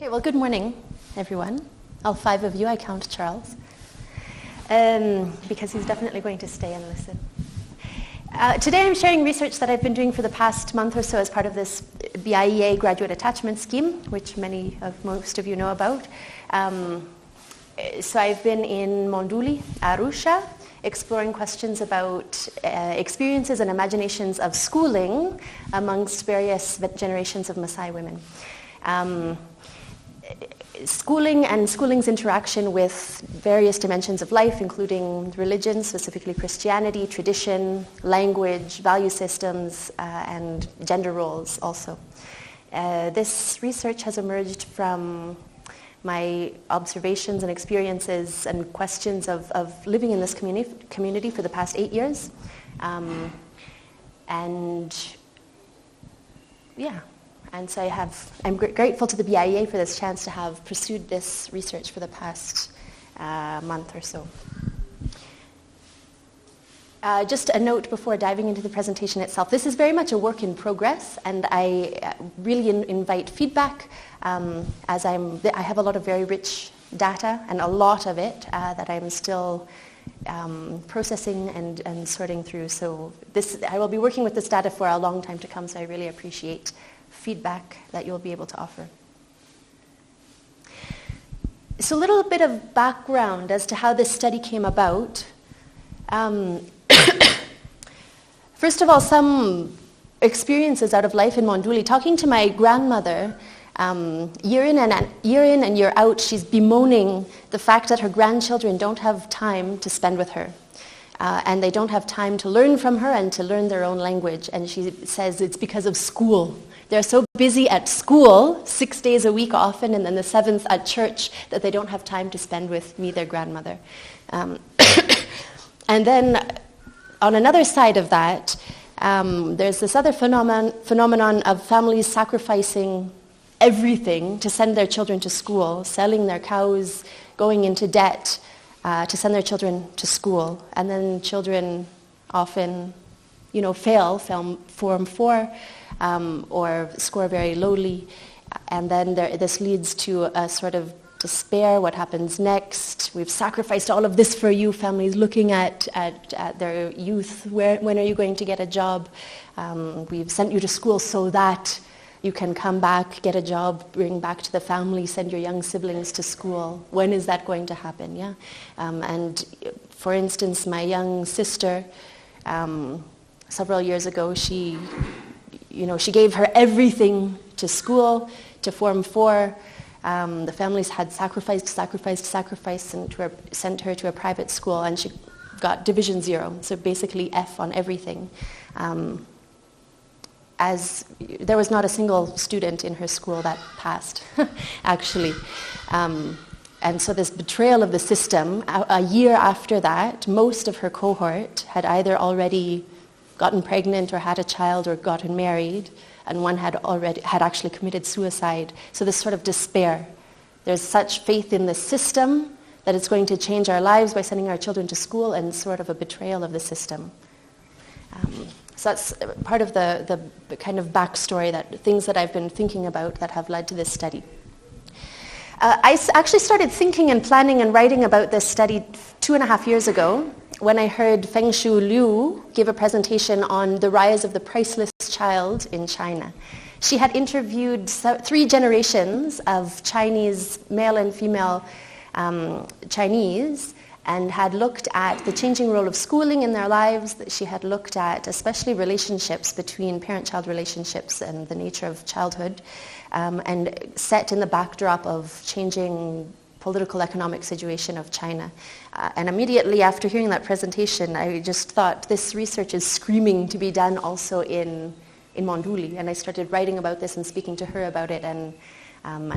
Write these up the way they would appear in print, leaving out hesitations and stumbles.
Okay, well, good morning, everyone. All 5 of you, I count Charles, because he's definitely going to stay and listen. Today I'm sharing research that I've been doing for the past month or so as part of this BIEA graduate attachment scheme, which most of you know about. So I've been in Monduli, Arusha, exploring questions about experiences and imaginations of schooling amongst various generations of Maasai women. Schooling and schooling's interaction with various dimensions of life, including religion, specifically Christianity, tradition, language, value systems, and gender roles also. This research has emerged from my observations and experiences and questions of living in this community for the past 8 years. And so I'm grateful to the BIEA for this chance to have pursued this research for the past month or so. Just a note before diving into the presentation itself. This is very much a work in progress, and I really invite feedback as I have a lot of very rich data, and a lot of it that I'm still processing and sorting through. So I will be working with this data for a long time to come, so I really appreciate feedback that you'll be able to offer. So a little bit of background as to how this study came about. First of all, some experiences out of life in Monduli. Talking to my grandmother, year in and year out, she's bemoaning the fact that her grandchildren don't have time to spend with her. And they don't have time to learn from her and to learn their own language. And she says it's because of school. They're so busy at school, 6 days a week often, and then the 7th at church, that they don't have time to spend with me, their grandmother. And then on another side of that, there's this other phenomenon of families sacrificing everything to send their children to school, selling their cows, going into debt to send their children to school. And then children often, fail Form 4, or score very lowly, and then this leads to a sort of despair. What happens next? We've sacrificed all of this for you. Families looking at their youth. When are you going to get a job? We've sent you to school so that you can come back, get a job, bring back to the family, send your young siblings to school. When is that going to happen? Yeah. And for instance, my young sister, several years ago, she gave her everything to school, to Form 4. The families had sacrificed, and sent her to a private school, and she got division 0, so basically F on everything. As there was not a single student in her school that passed, actually. And so this betrayal of the system, a year after that, most of her cohort had either already gotten pregnant or had a child or gotten married, and one had actually committed suicide. So this sort of despair. There's such faith in the system that it's going to change our lives by sending our children to school, and sort of a betrayal of the system. So that's part of the kind of backstory, things that I've been thinking about that have led to this study. I actually started thinking and planning and writing about this study 2.5 years ago, when I heard Feng Shu Liu give a presentation on the rise of the priceless child in China. She had interviewed 3 generations of Chinese, male and female Chinese, and had looked at the changing role of schooling in their lives. She had looked at especially relationships between parent-child relationships and the nature of childhood, and set in the backdrop of changing political economic situation of China. And immediately after hearing that presentation, I just thought this research is screaming to be done also in Monduli. And I started writing about this and speaking to her about it. And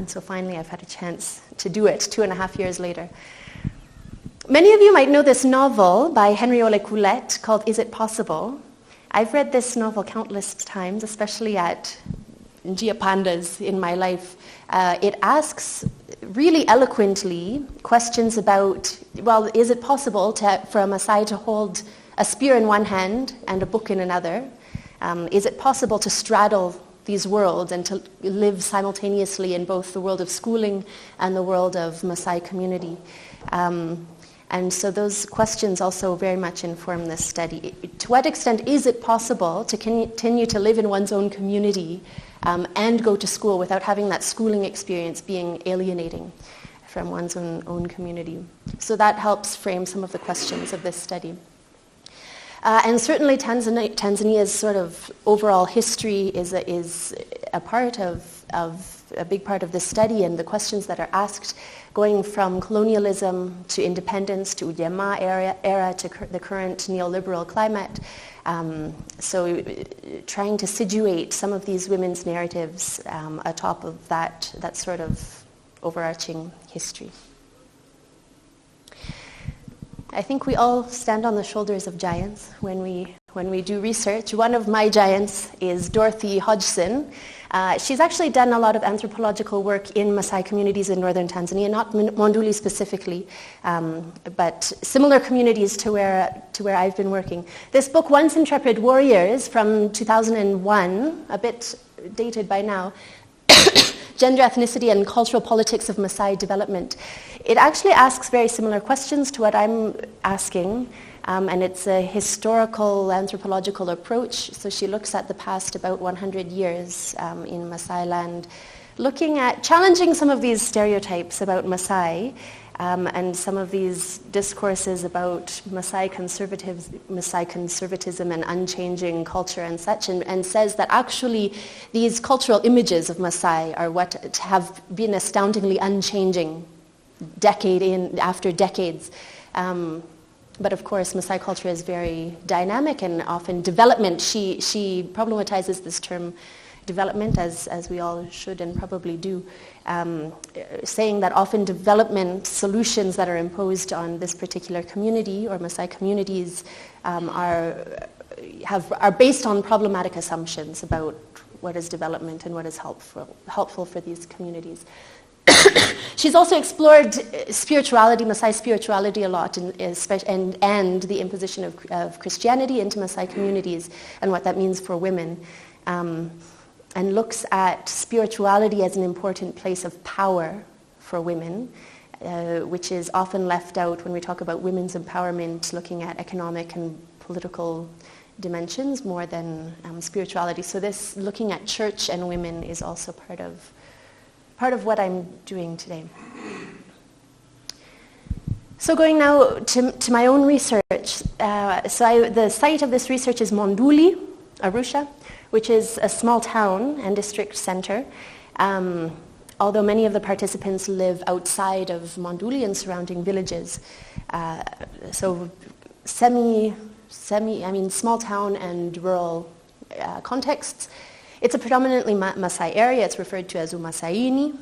so finally I've had a chance to do it 2.5 years later. Many of you might know this novel by Henriole Coulette called Is It Possible? I've read this novel countless times, especially at Njia Pandas in my life. It asks really eloquently questions about, well, is it possible for a Maasai to hold a spear in one hand and a book in another? Is it possible to straddle these worlds and to live simultaneously in both the world of schooling and the world of Maasai community. And so those questions also very much inform this study. To what extent is it possible to continue to live in one's own community and go to school without having that schooling experience being alienating from one's own community? So that helps frame some of the questions of this study. And certainly Tanzania's sort of overall history is a part of a big part of this study, and the questions that are asked going from colonialism to independence to Ujamaa era to the current neoliberal climate. So trying to situate some of these women's narratives atop of that sort of overarching history. I think we all stand on the shoulders of giants when we do research. One of my giants is Dorothy Hodgson. She's actually done a lot of anthropological work in Maasai communities in northern Tanzania, not Monduli specifically, but similar communities to where I've been working. This book, Once Intrepid Warriors, from 2001, a bit dated by now, Gender, Ethnicity, and Cultural Politics of Maasai Development. It actually asks very similar questions to what I'm asking, and it's a historical anthropological approach. So she looks at the past about 100 years in Maasai land, looking at challenging some of these stereotypes about Maasai and some of these discourses about Maasai conservatism and unchanging culture and such, and says that actually these cultural images of Maasai are what have been astoundingly unchanging decade after decades. But of course, Maasai culture is very dynamic and often development. She problematizes this term development, as we all should and probably do, saying that often development solutions that are imposed on this particular community or Maasai communities are based on problematic assumptions about what is development and what is helpful for these communities. She's also explored spirituality, Maasai spirituality a lot, and the imposition of Christianity into Maasai communities and what that means for women, and looks at spirituality as an important place of power for women, which is often left out when we talk about women's empowerment, looking at economic and political dimensions more than spirituality. So this looking at church and women is also part of what I'm doing today. So going now to my own research. The site of this research is Monduli, Arusha, which is a small town and district center. Although many of the participants live outside of Monduli and surrounding villages. So small town and rural contexts. It's a predominantly Maasai area. It's referred to as Umasaini,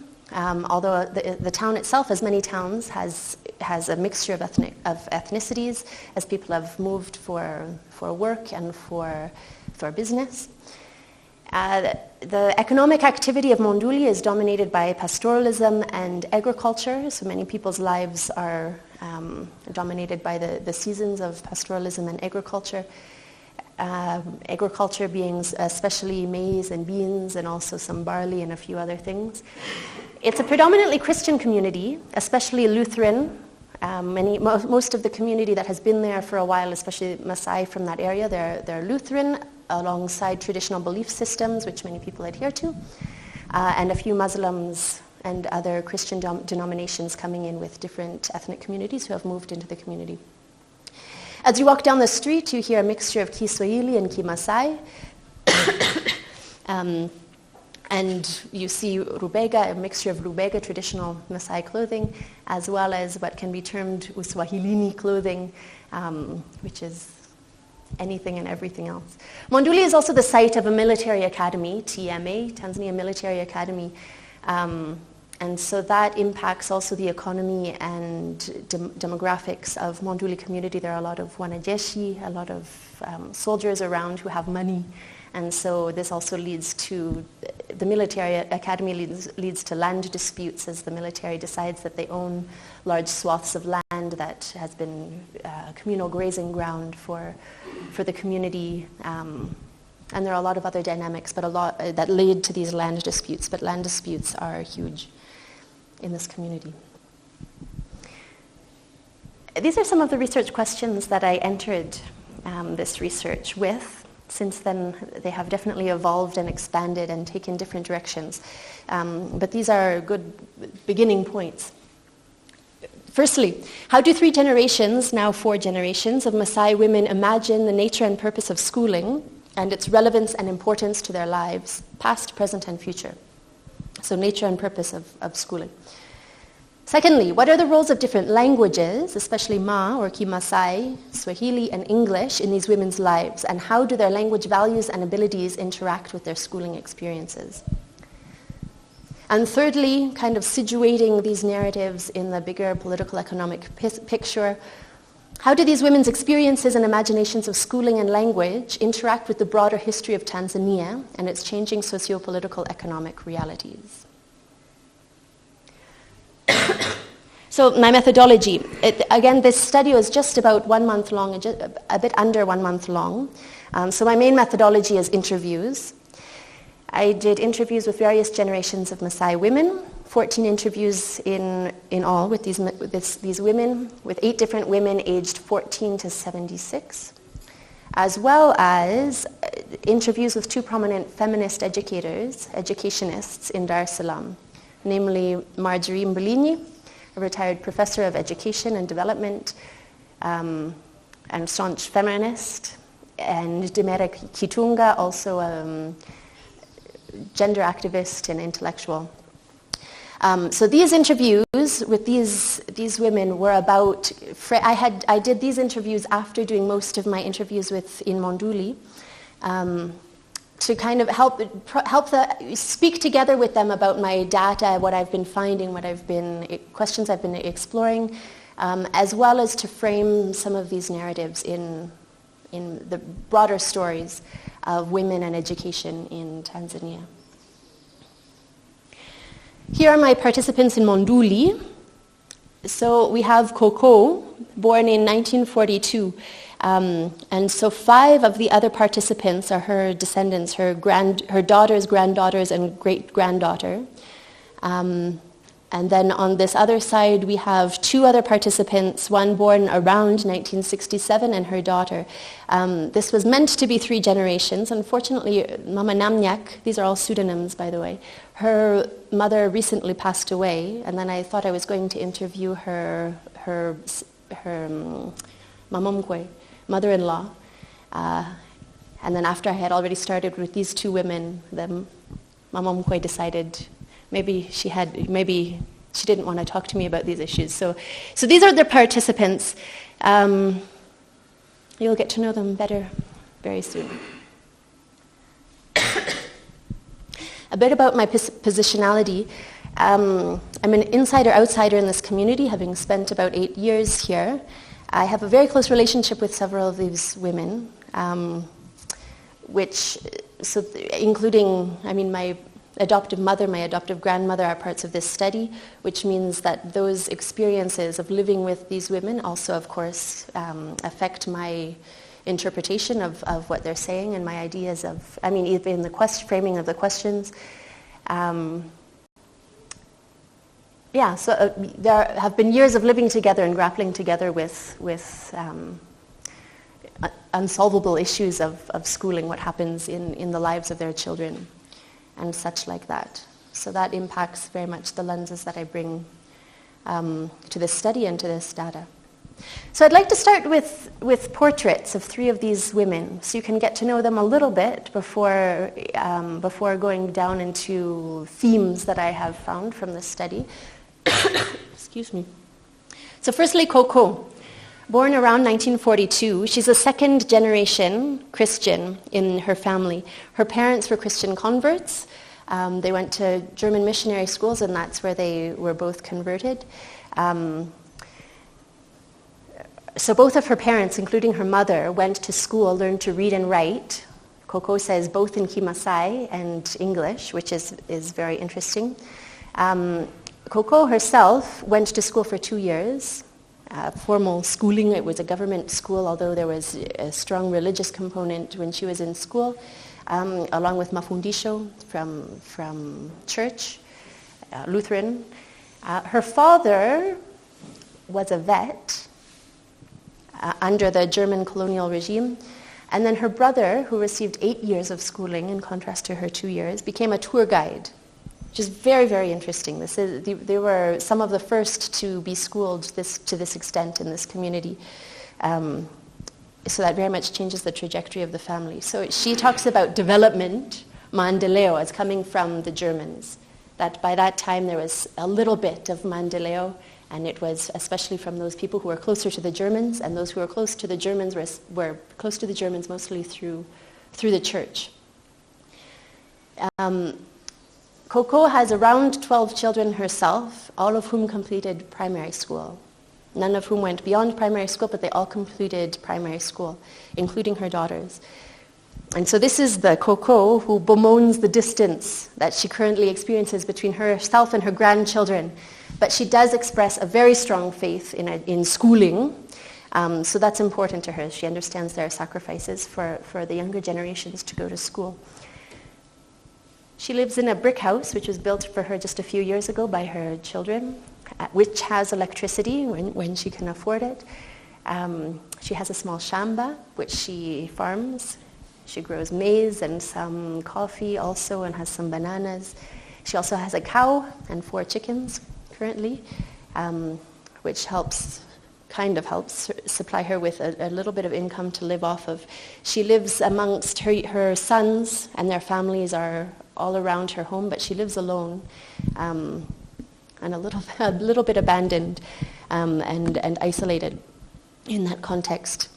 although the town itself, as many towns, has a mixture of ethnicities as people have moved for work and for business. The economic activity of Monduli is dominated by pastoralism and agriculture, so many people's lives are dominated by the seasons of pastoralism and agriculture. Agriculture being especially maize and beans and also some barley and a few other things. It's a predominantly Christian community, especially Lutheran. Most of the community that has been there for a while, especially Maasai from that area, they're Lutheran alongside traditional belief systems, which many people adhere to, and a few Muslims and other Christian denominations coming in with different ethnic communities who have moved into the community. As you walk down the street, you hear a mixture of Kiswahili and Kimasai. And you see rubega, a mixture of rubega, traditional Maasai clothing, as well as what can be termed Uswahilini clothing, which is anything and everything else. Monduli is also the site of a military academy, TMA, Tanzania Military Academy. And so that impacts also the economy and demographics of Monduli community. There are a lot of wanajeshi, a lot of soldiers around who have money. And so this also leads to, the military academy leads to land disputes as the military decides that they own large swaths of land that has been communal grazing ground for the community And there are a lot of other dynamics, but a lot that lead to these land disputes. But land disputes are huge in this community. These are some of the research questions that I entered this research with. Since then, they have definitely evolved and expanded and taken different directions. But these are good beginning points. Firstly, how do 3 generations, now 4 generations, of Maasai women imagine the nature and purpose of schooling and its relevance and importance to their lives, past, present, and future? So nature and purpose of schooling. Secondly, what are the roles of different languages, especially Ma or Kimasai, Swahili, and English in these women's lives, and how do their language values and abilities interact with their schooling experiences? And thirdly, kind of situating these narratives in the bigger political economic picture, how do these women's experiences and imaginations of schooling and language interact with the broader history of Tanzania and its changing socio-political economic realities? So my methodology, again, this study was just about 1 month long, a bit under 1 month long. So my main methodology is interviews. I did interviews with various generations of Maasai women, 14 interviews in all with these women, with 8 different women aged 14 to 76, as well as interviews with 2 prominent feminist educationists in Dar es Salaam, namely Marjorie Mbulini, a retired professor of education and development, and staunch feminist, and Dimera Kitunga, also a gender activist and intellectual. So these interviews with these women were about. I did these interviews after doing most of my interviews in Monduli, to kind of speak together with them about my data, what I've been finding, questions I've been exploring, as well as to frame some of these narratives in the broader stories of women and education in Tanzania. Here are my participants in Monduli. So we have Coco, born in 1942. And so 5 of the other participants are her descendants, her daughters, granddaughters, and great-granddaughter. And then on this other side, we have 2 other participants, one born around 1967 and her daughter. This was meant to be 3 generations. Unfortunately, Mama Namnyak, these are all pseudonyms, by the way, her mother recently passed away, and then I thought I was going to interview her mamomkwe, mother-in-law. And then after I had already started with these 2 women, the mamomkwe decided maybe she didn't want to talk to me about these issues. So these are the participants. You'll get to know them better very soon. A bit about my positionality. I'm an insider-outsider in this community, having spent about 8 years here. I have a very close relationship with several of these women, including, my adoptive mother, my adoptive grandmother are parts of this study, which means that those experiences of living with these women also, of course, affect my interpretation of what they're saying and my ideas of, even in the framing of the questions. There have been years of living together and grappling together with unsolvable issues of schooling, what happens in the lives of their children and such like that. So that impacts very much the lenses that I bring to this study and to this data. So I'd like to start with portraits of 3 of these women, so you can get to know them a little bit before going down into themes that I have found from this study. Excuse me. So firstly, Coco, born around 1942. She's a 2nd generation Christian in her family. Her parents were Christian converts. They went to German missionary schools, and that's where they were both converted. So both of her parents, including her mother, went to school, learned to read and write. Coco says both in Kimasai and English, which is very interesting. Coco herself went to school for 2 years, formal schooling. It was a government school, although there was a strong religious component when she was in school. along with Mafundisho from church, Lutheran. Her father was a vet under the German colonial regime. And then her brother, who received 8 years of schooling in contrast to her 2 years, became a tour guide, which is very, very interesting. They were some of the first to be schooled to this extent in this community. So that very much changes the trajectory of the family. So she talks about development, maendeleo, as coming from the Germans. That by that time there was a little bit of maendeleo, and it was especially from those people who were closer to the Germans, and those who were close to the Germans were close to the Germans mostly through the church. Coco has around 12 children herself, all of whom completed primary school. None of whom went beyond primary school, but they all completed primary school, including her daughters. And so this is the Coco who bemoans the distance that she currently experiences between herself and her grandchildren. But she does express a very strong faith in schooling, so that's important to her. She understands there are sacrifices for the younger generations to go to school. She lives in a brick house, which was built for her just a few years ago by her children, which has electricity when she can afford it. She has a small shamba, which she farms. She grows maize and some coffee also, and has some bananas. She also has a cow and 4 chickens currently, which helps supply her with a little bit of income to live off of. She lives amongst her sons, and their families are all around her home, but she lives alone, and a little bit abandoned and isolated in that context.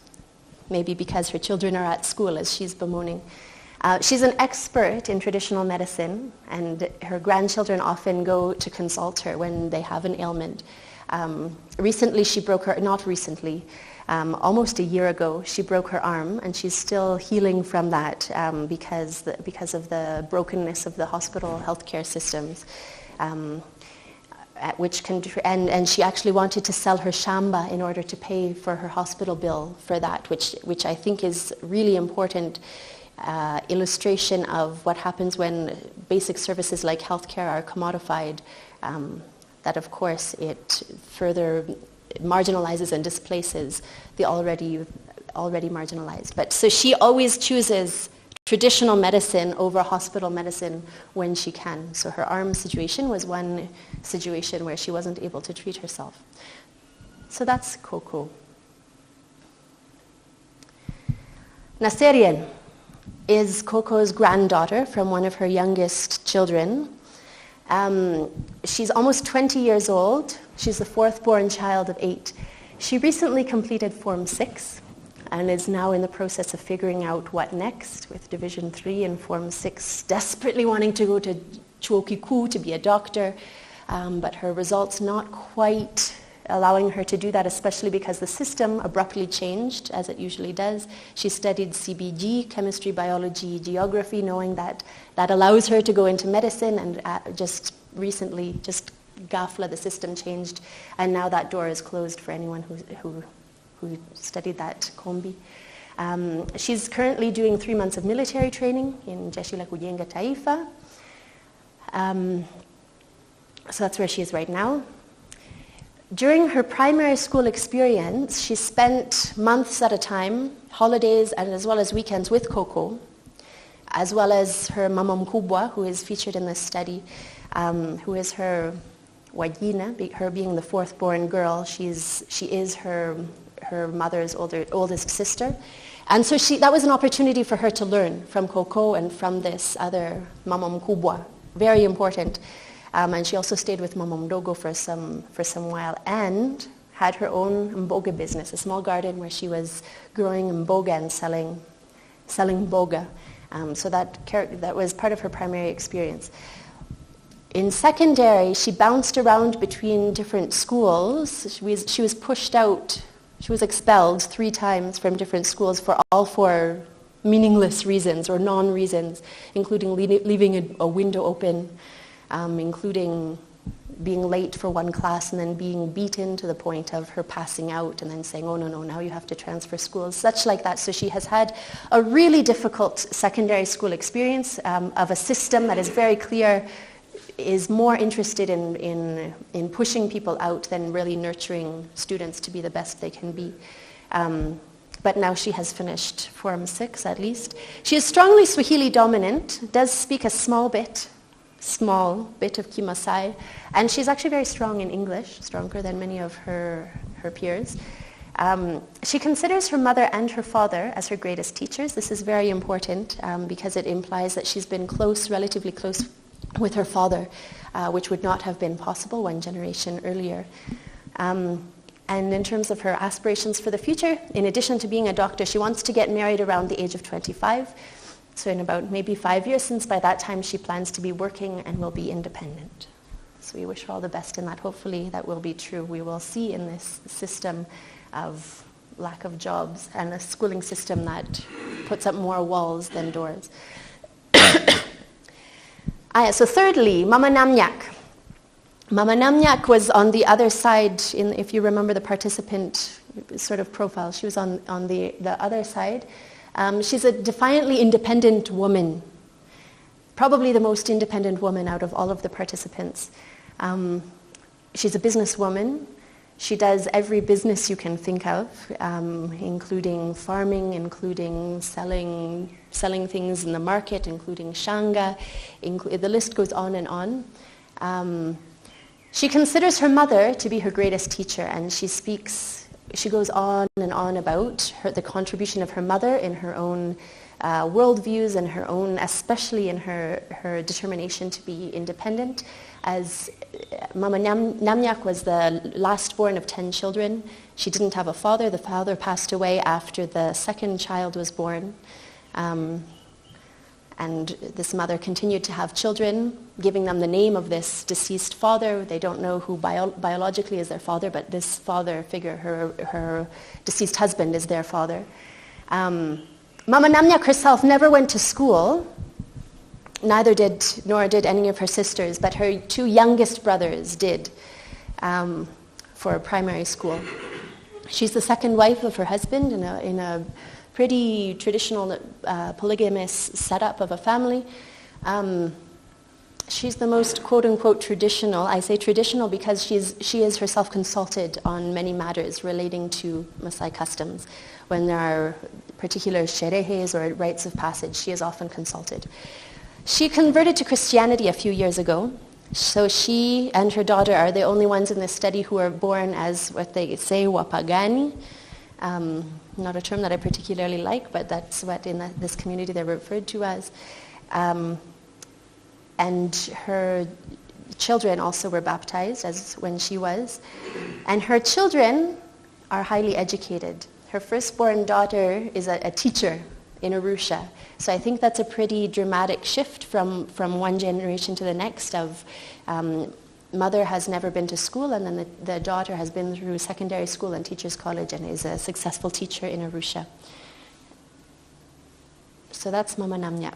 Maybe because her children are at school, as she's bemoaning. She's an expert in traditional medicine, and her grandchildren often go to consult her when they have an ailment. Recently, almost a year ago, she broke her arm, and she's still healing from that because of the brokenness of the hospital healthcare systems. And she actually wanted to sell her shamba in order to pay for her hospital bill for that, which I think is really important illustration of what happens when basic services like healthcare are commodified. That of course it further marginalizes and displaces the already marginalized. But so she always chooses traditional medicine over hospital medicine when she can. So her arm situation was one situation where she wasn't able to treat herself. So that's Coco. Naserian is Coco's granddaughter from one of her youngest children. She's almost 20 years old. She's the 4th born child of 8. She recently completed Form 6 and is now in the process of figuring out what next with Division 3 and Form 6, desperately wanting to go to Chuokiku to be a doctor, but her results not quite allowing her to do that, especially because the system abruptly changed, as it usually does. She studied CBG, chemistry, biology, geography, knowing that that allows her to go into medicine, and just recently, just Gafla, the system changed, and now that door is closed for anyone who studied that kombi. She's currently doing 3 months of military training in Jeshi la Kujenga Taifa. So that's where she is right now. During her primary school experience, she spent months at a time, holidays and as well as weekends with Coco, as well as her mama mkubwa, who is featured in this study, who is her wajina, her being the 4th born girl. She is her mother's oldest sister. And so that was an opportunity for her to learn from Coco and from this other mama mkubwa. Very important. And she also stayed with Mama Mdogo for some while, and had her own mboga business, a small garden where she was growing mboga and selling mboga. So that was part of her primary experience. In secondary, she bounced around between different schools. She was pushed out. She was expelled 3 times from different schools for meaningless reasons or non-reasons, including leaving a window open, including being late for one class and then being beaten to the point of her passing out and then saying, oh, no, now you have to transfer schools, such like that. So she has had a really difficult secondary school experience of a system that is very clear, is more interested in pushing people out than really nurturing students to be the best they can be. But now she has finished Form 6 at least. She is strongly Swahili dominant, does speak a small bit of Kimasai, and she's actually very strong in English, stronger than many of her peers. She considers her mother and her father as her greatest teachers. This is very important because it implies that she's been relatively close with her father, which would not have been possible one generation earlier. And in terms of her aspirations for the future, in addition to being a doctor, she wants to get married around the age of 25. So in about maybe 5 years, since by that time she plans to be working and will be independent. So we wish her all the best in that. Hopefully that will be true. We will see in this system of lack of jobs and a schooling system that puts up more walls than doors. So thirdly, Mama Namnyak. Mama Namnyak was on the other side, if you remember the participant sort of profile, she was on the other side. She's a defiantly independent woman, probably the most independent woman out of all of the participants. She's a businesswoman. She does every business you can think of, including farming, including selling things in the market, including shanga. The list goes on and on. She considers her mother to be her greatest teacher, and she goes on and on about the contribution of her mother in her own worldviews and her own, especially in her determination to be independent. As Mama Namnyak was the last born of 10 children, she didn't have a father. The father passed away after the second child was born. And this mother continued to have children, giving them the name of this deceased father. They don't know who biologically is their father, but this father figure, her deceased husband, is their father. Mama Namnyak herself never went to school, nor did any of her sisters, but her two youngest brothers did for primary school. She's the second wife of her husband in a pretty traditional polygamous setup of a family. She's the most quote-unquote traditional. I say traditional because she is herself consulted on many matters relating to Maasai customs. When there are particular sherehes or rites of passage, she is often consulted. She converted to Christianity a few years ago. So she and her daughter are the only ones in this study who are born as what they say, wapagani. Not a term that I particularly like, but that's what in this community they're referred to as. And her children also were baptized as when she was. And her children are highly educated. Her firstborn daughter is a teacher in Arusha. So I think that's a pretty dramatic shift from one generation to the next of mother has never been to school, and then the daughter has been through secondary school and teacher's college and is a successful teacher in Arusha. So that's Mama Namnyak.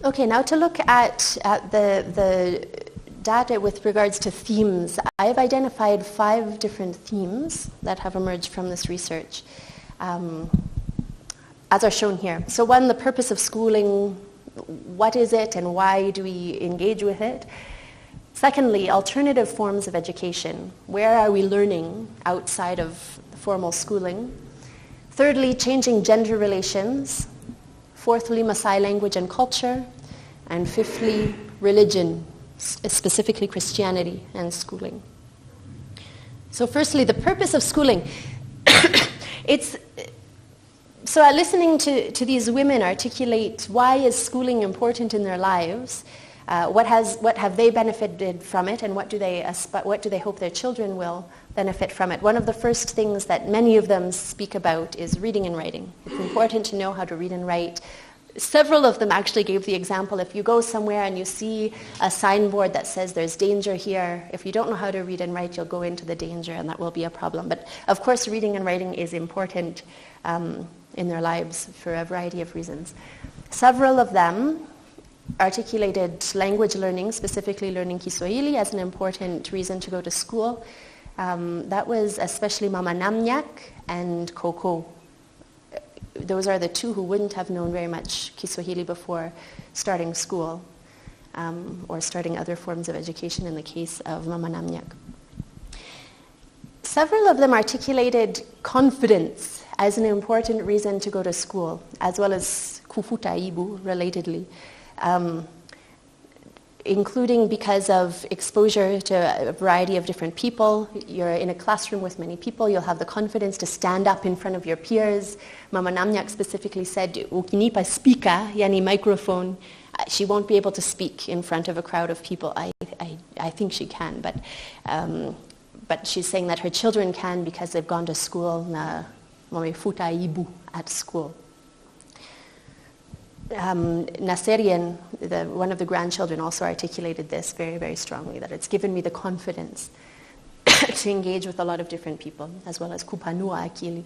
Okay, now to look at the data with regards to themes. I've identified 5 different themes that have emerged from this research, as are shown here. So 1, the purpose of schooling. What is it and why do we engage with it? Secondly, alternative forms of education. Where are we learning outside of formal schooling? Thirdly, changing gender relations. Fourthly, Maasai language and culture. And fifthly, religion, specifically Christianity and schooling. So firstly, the purpose of schooling. So listening to these women articulate why is schooling important in their lives, what have they benefited from it, and what do they hope their children will benefit from it. One of the first things that many of them speak about is reading and writing. It's important to know how to read and write. Several of them actually gave the example, if you go somewhere and you see a signboard that says there's danger here, if you don't know how to read and write, you'll go into the danger and that will be a problem. But of course, reading and writing is important in their lives for a variety of reasons. Several of them articulated language learning, specifically learning Kiswahili, as an important reason to go to school. That was especially Mama Namnyak and Koko. Those are the two who wouldn't have known very much Kiswahili before starting school, or starting other forms of education in the case of Mama Namnyak. Several of them articulated confidence as an important reason to go to school, as well as kufuta aibu, relatedly, including because of exposure to a variety of different people. You're in a classroom with many people, you'll have the confidence to stand up in front of your peers. Mama Namnyak specifically said, ukinipa speaker, yani microphone, she won't be able to speak in front of a crowd of people. I think she can, but she's saying that her children can because they've gone to school, na wamefuta aibu at school. Naserian, one of the grandchildren, also articulated this very, very strongly, that it's given me the confidence to engage with a lot of different people, as well as kupanua akili.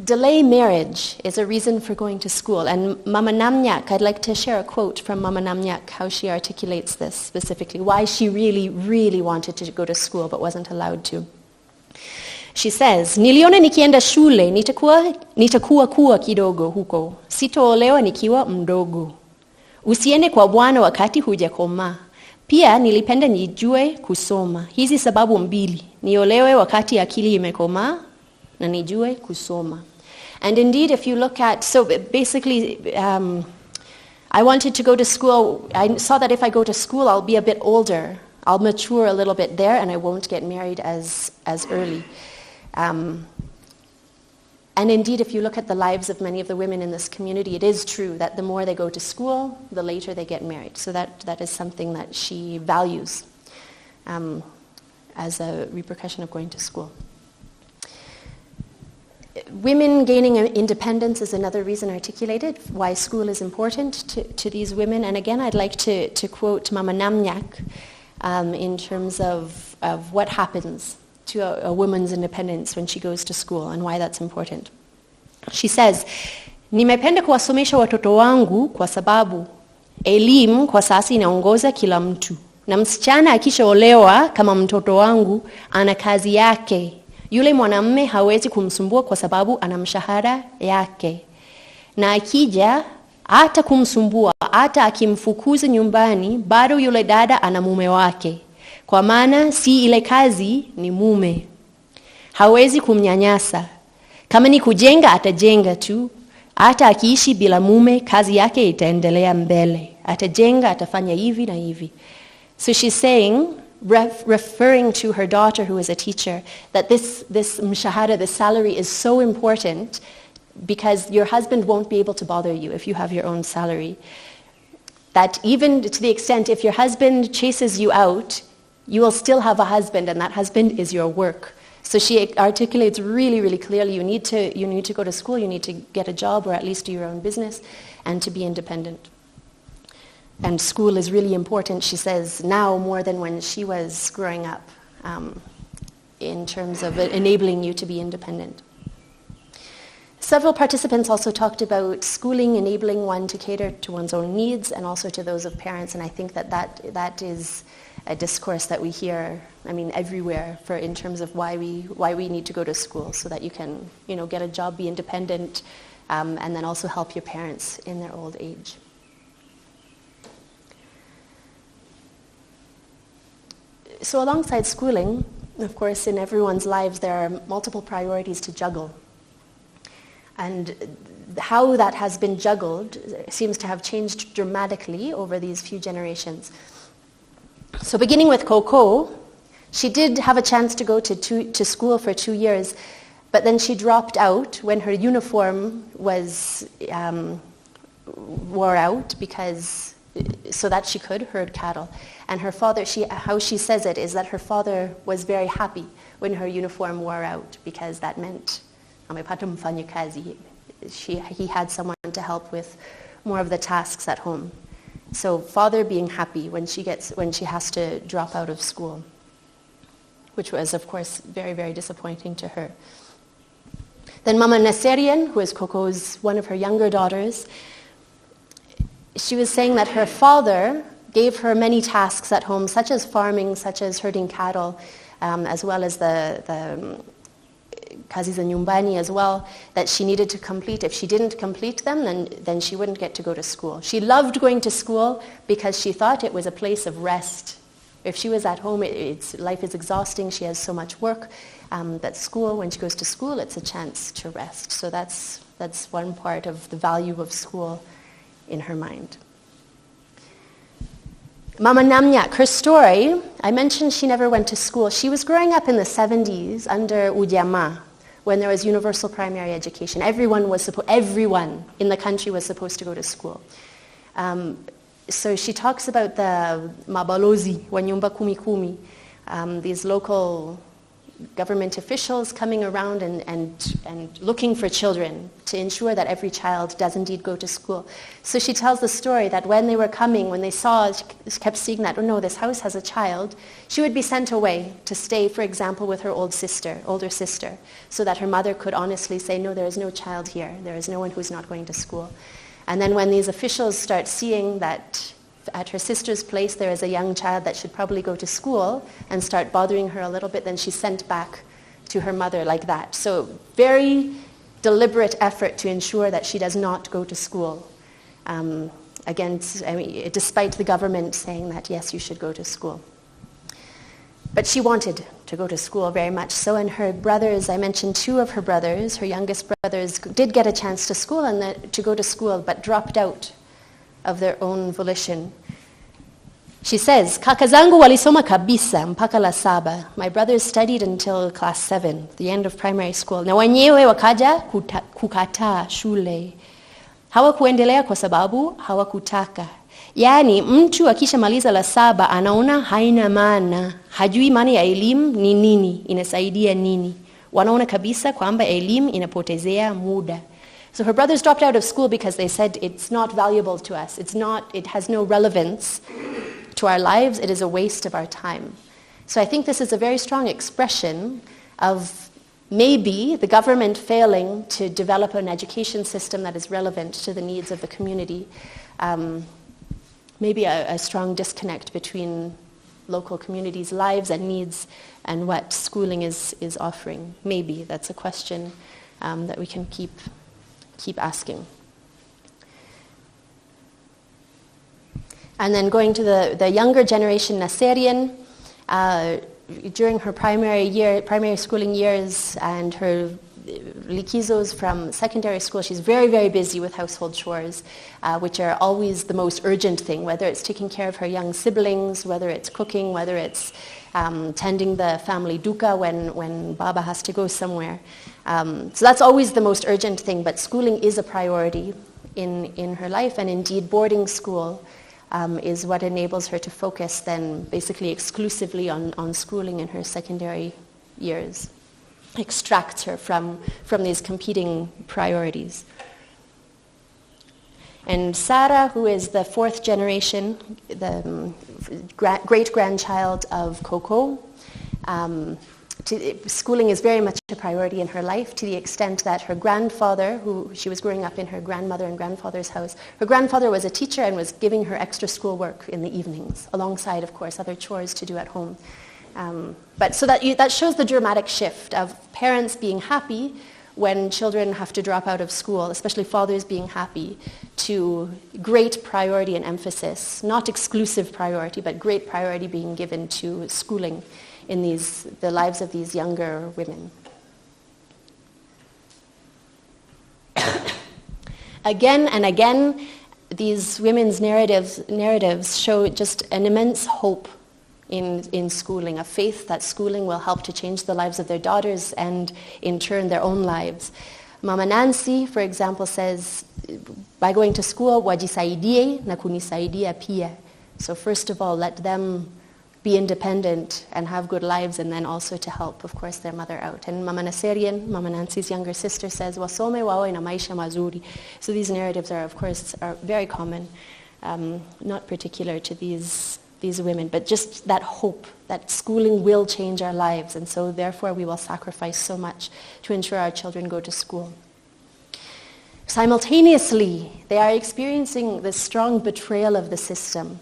Delay marriage is a reason for going to school. And Mama Namnyak, I'd like to share a quote from Mama Namnyak, how she articulates this specifically, why she really, really wanted to go to school but wasn't allowed to. She says, niliona nikienda shule, nitakuwa kuwa kidogo huko. Sitoolewa nikiwa mdogo. Usiende kwa bwana wakati hujakomaa. Pia nilipenda nijue kusoma. Hizi sababu mbili. Niolewe wakati akili imekomaa na nijue kusoma. And indeed, if you look at, so basically, I wanted to go to school. I saw that if I go to school, I'll be a bit older. I'll mature a little bit there, and I won't get married as early. And indeed, if you look at the lives of many of the women in this community, it is true that the more they go to school, the later they get married. So that is something that she values as a repercussion of going to school. Women gaining independence is another reason articulated why school is important to these women. And again, I'd like to quote Mama Namnyak in terms of what happens to a woman's independence when she goes to school and why that's important. She says, nimependa kuwasomesha watoto wangu kwa sababu elimu kwa sasa inaongoza kila mtu. Na msichana akishaolewa kama mtoto wangu ana kazi yake. Yule mwanamume hawezi kumsumbua kwa sababu ana mshahara yake. Na akija hata kumsumbua, hata akimfukuza nyumbani, bado yule dada ana mume wake. Kwa maana si ile kazi ni mume. Hawezi kumnyanyasa. Kama ni kujenga atajenga tu. Hata akiishi bila mume, kazi yake itaendelea mbele. Atajenga, atafanya hivi na hivi. So she's saying, referring to her daughter who is a teacher, that this mshahara, the salary, is so important because your husband won't be able to bother you if you have your own salary. That even to the extent if your husband chases you out, you will still have a husband, and that husband is your work. So she articulates really, really clearly, you need to go to school, you need to get a job or at least do your own business and to be independent. And school is really important, she says, now more than when she was growing up, in terms of enabling you to be independent. Several participants also talked about schooling enabling one to cater to one's own needs and also to those of parents, and I think that is a discourse that we hear, everywhere in terms of why we need to go to school, so that you can, get a job, be independent, and then also help your parents in their old age. So alongside schooling, of course, in everyone's lives, there are multiple priorities to juggle. And how that has been juggled seems to have changed dramatically over these few generations. So beginning with Coco, she did have a chance to go to school for 2 years, but then she dropped out when her uniform was wore out so that she could herd cattle. And her father, how she says it is that her father was very happy when her uniform wore out because that meant he had someone to help with more of the tasks at home. So father being happy when she has to drop out of school, which was of course very, very disappointing to her. Then Mama Naserian, who is Coco's one of her younger daughters, she was saying that her father gave her many tasks at home, such as farming, such as herding cattle, as well as the kazi za nyumbani as well, that she needed to complete. If she didn't complete them, then she wouldn't get to go to school. She loved going to school because she thought it was a place of rest. If she was at home, life is exhausting, she has so much work. That school, when she goes to school, it's a chance to rest. So that's one part of the value of school in her mind. Mama Namnyak, her story, I mentioned she never went to school. She was growing up in the 70s under Ujamaa, when there was universal primary education. Everyone in the country was supposed to go to school. So she talks about the mabalozi wa nyumba kumi kumi, these local government officials coming around and looking for children to ensure that every child does indeed go to school. So she tells the story that when they were coming, when they saw, she kept seeing that, oh no, this house has a child, she would be sent away to stay, for example, with her older sister, so that her mother could honestly say, no, there is no child here. There is no one who's not going to school. And then when these officials start seeing that at her sister's place there is a young child that should probably go to school and start bothering her a little bit, then she's sent back to her mother like that. So very deliberate effort to ensure that she does not go to school. Despite the government saying that, yes, you should go to school. But she wanted to go to school very much so, and her brothers, I mentioned two of her brothers, her youngest brothers, did get a chance to school and to go to school, but dropped out of their own volition. She says, kaka zangu walisoma kabisa mpaka la 7. My brothers studied until class 7, the end of primary school. Na wenyewe wakaja kukataa shule. Hawakuendelea kwa sababu hawakutaka. Yaani mtu akishamaliza la 7 anaona haina maana, hajui maana ya elimu ni nini, inasaidia nini. Wanaona kabisa kwamba elimu inapotezea muda. So her brothers dropped out of school because they said it's not valuable to us. It has no relevance to our lives. It is a waste of our time. So I think this is a very strong expression of maybe the government failing to develop an education system that is relevant to the needs of the community. Maybe a strong disconnect between local communities' lives and needs and what schooling is offering. Maybe that's a question that we can keep asking. And then going to the younger generation, Naserian, during her primary schooling years and her likizos from secondary school, she's very, very busy with household chores, which are always the most urgent thing, whether it's taking care of her young siblings, whether it's cooking, whether it's tending the family duka when Baba has to go somewhere. So that's always the most urgent thing, but schooling is a priority in her life, and indeed boarding school is what enables her to focus then basically exclusively on schooling in her secondary years. Extracts her from these competing priorities. And Sarah, who is the 4th generation, the great-grandchild of Coco, schooling is very much a priority in her life, to the extent that her grandfather, who she was growing up in her grandmother and grandfather's house, her grandfather was a teacher and was giving her extra schoolwork in the evenings, alongside, of course, other chores to do at home. But so that shows the dramatic shift of parents being happy when children have to drop out of school, especially fathers being happy, to great priority and emphasis, not exclusive priority, but great priority being given to schooling in the lives of these younger women. Again and again, these women's narratives show just an immense hope in schooling, a faith that schooling will help to change the lives of their daughters and in turn their own lives. Mama Nancy, for example, says, by going to school, wajisaidie na kunisaidia pia. So first of all, let them be independent and have good lives, and then also to help, of course, their mother out. And Mama Naserian, Mama Nancy's younger sister, says, wasome wawe na maisha mazuri. So these narratives are, of course, are very common, not particular to these women, but just that hope that schooling will change our lives, and so therefore we will sacrifice so much to ensure our children go to school. Simultaneously, they are experiencing this strong betrayal of the system.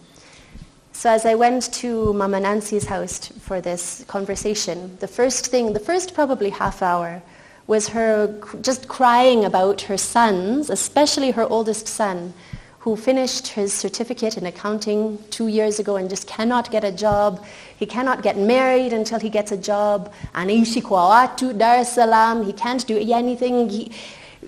So as I went to Mama Nancy's house for this conversation, the first probably half hour, was her just crying about her sons, especially her oldest son, who finished his certificate in accounting 2 years ago and just cannot get a job. He cannot get married until he gets a job. Anaishi kwa watu, Dar es Salaam. He can't do anything.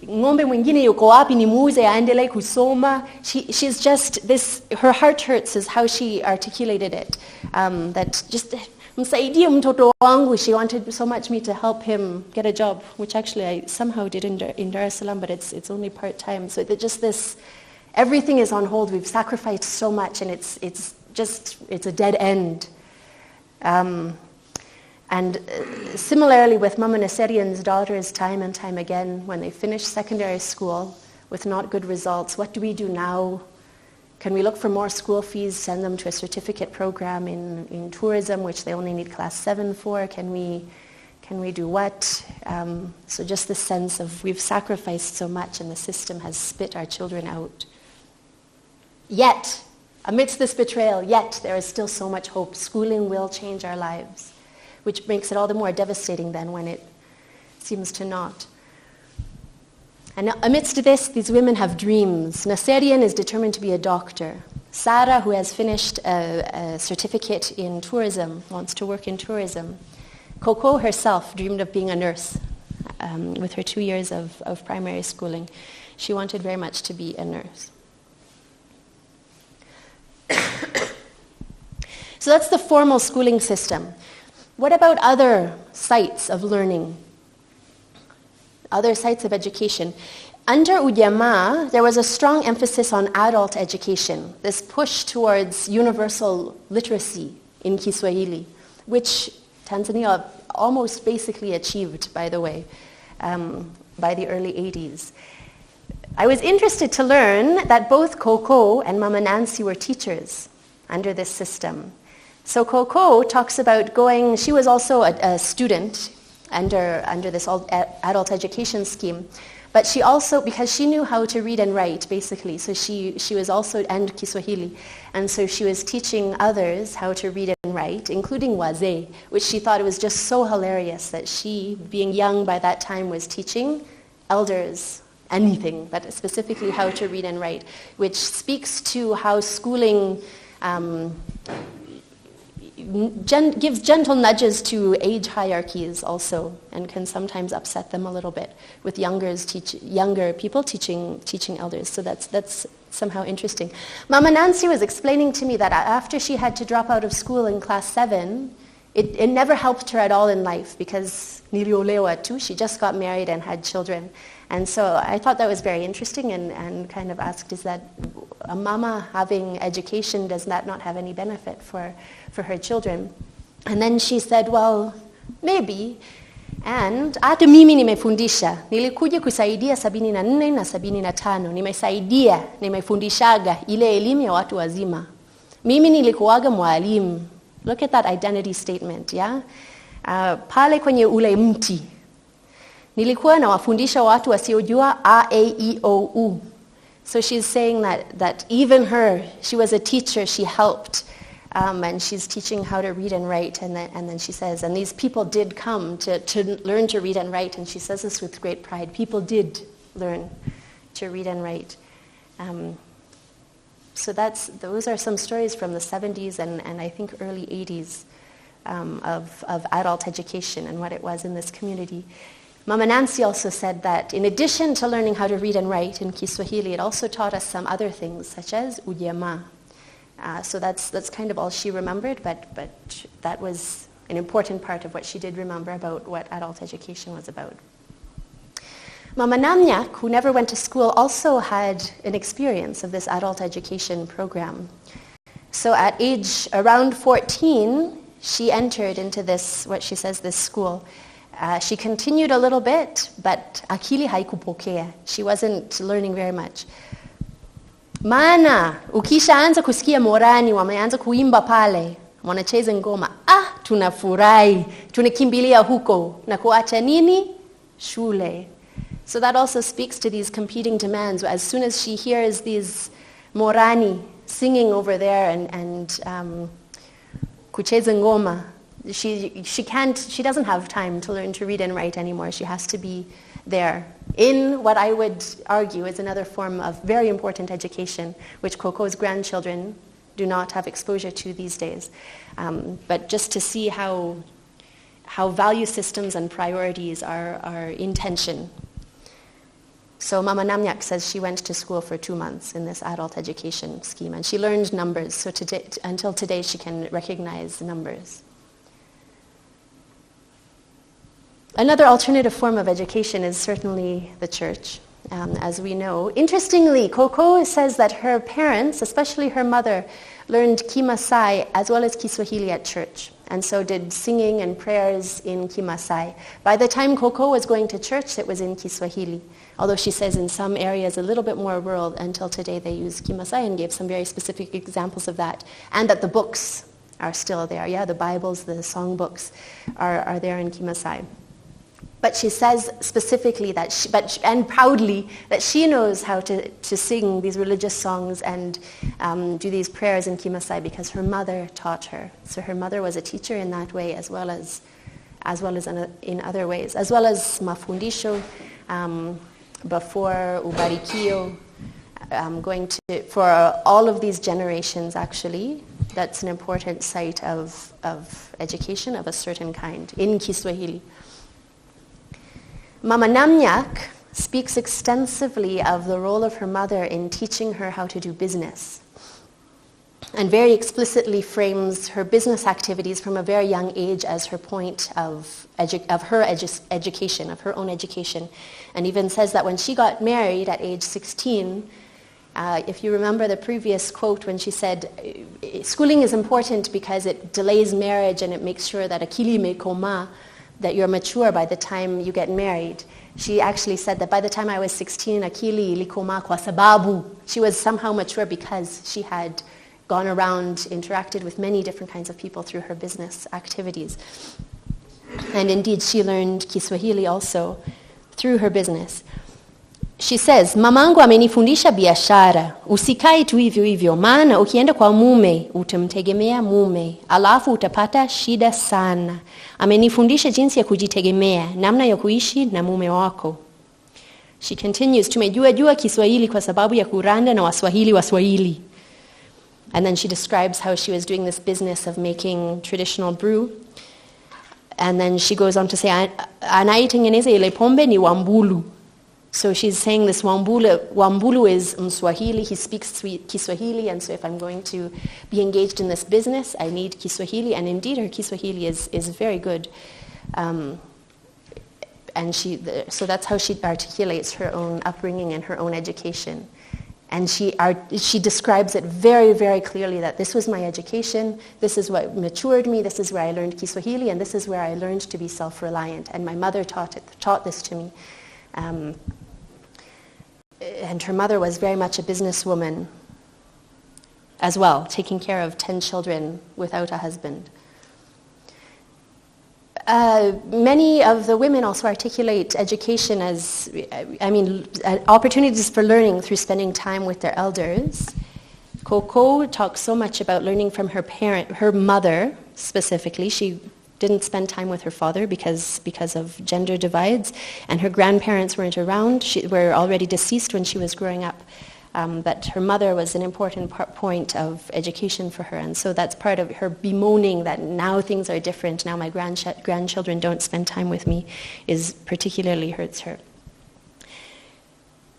Ng'ombe mwingine yuko wapi nimuuze aendelee kusoma. She's just this, her heart hurts is how she articulated it. That just, msaidie mtoto wangu, she wanted so much me to help him get a job, which actually I somehow did in Dar es Salaam, but it's only part-time. So just this, everything is on hold. We've sacrificed so much, and it's a dead end. And similarly with Mama Naserian's daughters, time and time again, when they finish secondary school with not good results, what do we do now? Can we look for more school fees, send them to a certificate program in tourism, which they only need class 7 for? Can we do what? So just the sense of we've sacrificed so much and the system has spit our children out. Yet, amidst this betrayal, yet there is still so much hope. Schooling will change our lives, which makes it all the more devastating then when it seems to not. And amidst this, these women have dreams. Naserian is determined to be a doctor. Sarah, who has finished a certificate in tourism, wants to work in tourism. Coco herself dreamed of being a nurse with her 2 years of primary schooling. She wanted very much to be a nurse. So that's the formal schooling system. What about other sites of learning? Other sites of education? Under Ujamaa, there was a strong emphasis on adult education, this push towards universal literacy in Kiswahili, which Tanzania almost basically achieved, by the way, by the early 80s. I was interested to learn that both Coco and Mama Nancy were teachers under this system. So Coco talks about going, she was also a student under this adult education scheme, but she also, because she knew how to read and write, basically, so she was also, and Kiswahili, and so she was teaching others how to read and write, including Wazee, which she thought it was just so hilarious that she, being young by that time, was teaching elders anything, but specifically how to read and write, which speaks to how schooling gives gentle nudges to age hierarchies also, and can sometimes upset them a little bit with younger people teaching elders. So that's somehow interesting. Mama Nancy was explaining to me that after she had to drop out of school in class 7, it never helped her at all in life because niliolewa too. She just got married and had children. And so I thought that was very interesting and kind of asked, is that a mama having education, does that not have any benefit for her children? And then she said, well, maybe. And hata mimi nimefundisha. Nilikuja kusaidia 74 na 75. Nimefundishaga ile elimu ya watu wazima. Mimi nilikuwaga mwalimu. Look at that identity statement, yeah? Pale kwenye ule mti. Nilikuwa nawafundisha watu wasiojua A, E, I, O, U. So she's saying that even her, she was a teacher, she helped, and she's teaching how to read and write, and then she says, and these people did come to learn to read and write, and she says this with great pride. People did learn to read and write. So those are some stories from the 70s and I think early 80s of adult education and what it was in this community. Mama Nancy also said that in addition to learning how to read and write in Kiswahili, it also taught us some other things, such as ujamaa. So that's kind of all she remembered, but that was an important part of what she did remember about what adult education was about. Mama Namnyak, who never went to school, also had an experience of this adult education program. So at age around 14, she entered into this, what she says, this school. She continued a little bit, but akili haikupokea. She wasn't learning very much. Maana, ukishaanza kusikia morani, wameanza kuimba pale, wanacheza ngoma, tunafurahi, tunakimbilia huko, na kuacha nini? Shule. So that also speaks to these competing demands. As soon as she hears these morani singing over there and kucheza ngoma, she doesn't have time to learn to read and write anymore. She has to be there in what I would argue is another form of very important education, which Coco's grandchildren do not have exposure to these days. But just to see how value systems and priorities are in tension. So Mama Namnyak says she went to school for 2 months in this adult education scheme, and she learned numbers. So until today, she can recognize numbers. Another alternative form of education is certainly the church, as we know. Interestingly, Coco says that her parents, especially her mother, learned Kimasai as well as Kiswahili at church, and so did singing and prayers in Kimasai. By the time Coco was going to church, it was in Kiswahili, although she says in some areas a little bit more rural, until today they use Kimasai, and gave some very specific examples of that, and that the books are still there. Yeah, the Bibles, the songbooks are there in Kimasai. But she says specifically that and proudly, that she knows how to sing these religious songs and do these prayers in Kimasai because her mother taught her. So her mother was a teacher in that way, as well as in other ways, as well as mafundisho, before ubarikio, for all of these generations actually. That's an important site of education of a certain kind in Kiswahili. Mama Namnyak speaks extensively of the role of her mother in teaching her how to do business, and very explicitly frames her business activities from a very young age as her point of her education, of her own education, and even says that when she got married at age 16, if you remember the previous quote when she said, schooling is important because it delays marriage and it makes sure that akili mekoma, that you're mature by the time you get married. She actually said that by the time I was 16, akili ilikoma kwa sababu. She was somehow mature because she had gone around, interacted with many different kinds of people through her business activities. And indeed, she learned Kiswahili also through her business. She says, mamangu amenifundisha biashara, usikai tu hivyo hivyo, maana ukienda kwa mume, utamtegemea mume, alafu utapata shida sana. Amenifundisha jinsi ya kujitegemea, namna ya kuishi na mume wako. She continues, tumejua Kiswahili kwa sababu ya kuranda na Waswahili. And then she describes how she was doing this business of making traditional brew. And then she goes on to say, anaitengeneza ile pombe ni Wambulu. So she's saying this Wambulu is Mswahili, he speaks Kiswahili, and so if I'm going to be engaged in this business, I need Kiswahili, and indeed her Kiswahili is very good. And so that's how she articulates her own upbringing and her own education. And she describes it very, very clearly that this was my education, this is what matured me, this is where I learned Kiswahili, and this is where I learned to be self-reliant. And my mother taught this to me. And her mother was very much a businesswoman as well, taking care of 10 children without a husband. Many of the women also articulate education as, opportunities for learning through spending time with their elders. Coco talks so much about learning from her mother specifically. She didn't spend time with her father because of gender divides, and her grandparents weren't around. She were already deceased when she was growing up. But her mother was an important point of education for her, and so that's part of her bemoaning that now things are different, now my grandchildren don't spend time with me, is particularly hurts her.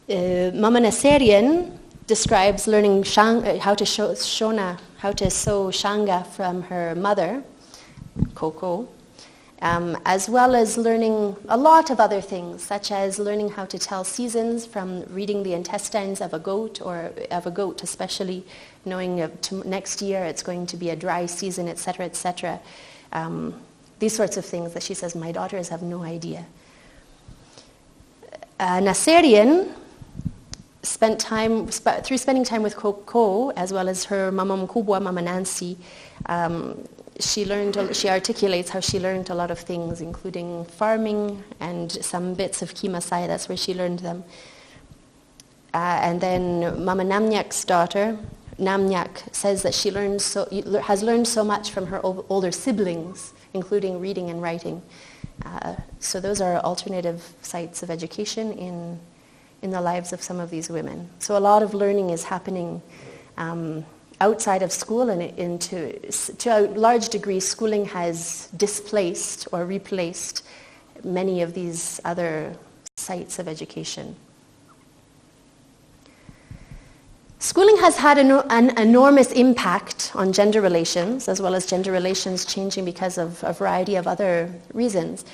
Mama Naserian describes learning how to sew shanga from her mother, Coco, as well as learning a lot of other things, such as learning how to tell seasons from reading the intestines of a goat, especially knowing next year it's going to be a dry season, etc., etc. These sorts of things that she says my daughters have no idea. Naserian through spending time with Coco, as well as her Mama Mkubwa, Mama Nancy, she articulates how she learned a lot of things, including farming and some bits of Kimasai. That's where she learned them. And then Mama Namnyak's daughter, Namnyak, says that she has learned so much from her older siblings, including reading and writing. So those are alternative sites of education in the lives of some of these women. So a lot of learning is happening outside of school, and to a large degree, schooling has displaced or replaced many of these other sites of education. Schooling has had an enormous impact on gender relations, as well as gender relations changing because of a variety of other reasons.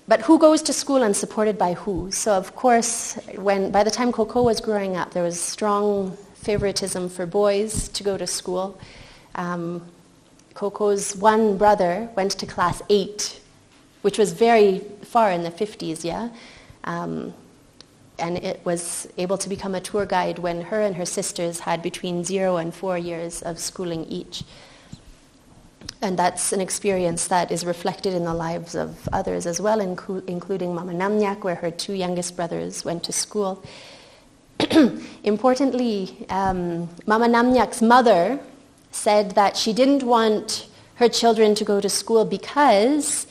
But who goes to school and supported by who? So of course, by the time Coco was growing up, there was strong favoritism for boys to go to school. Coco's one brother went to class 8, which was very far in the 50s, yeah? And it was able to become a tour guide when her and her sisters had between 0 and 4 years of schooling each. And that's an experience that is reflected in the lives of others as well, including Mama Namnyak, where her 2 youngest brothers went to school. Importantly, Mama Namnyak's mother said that she didn't want her children to go to school because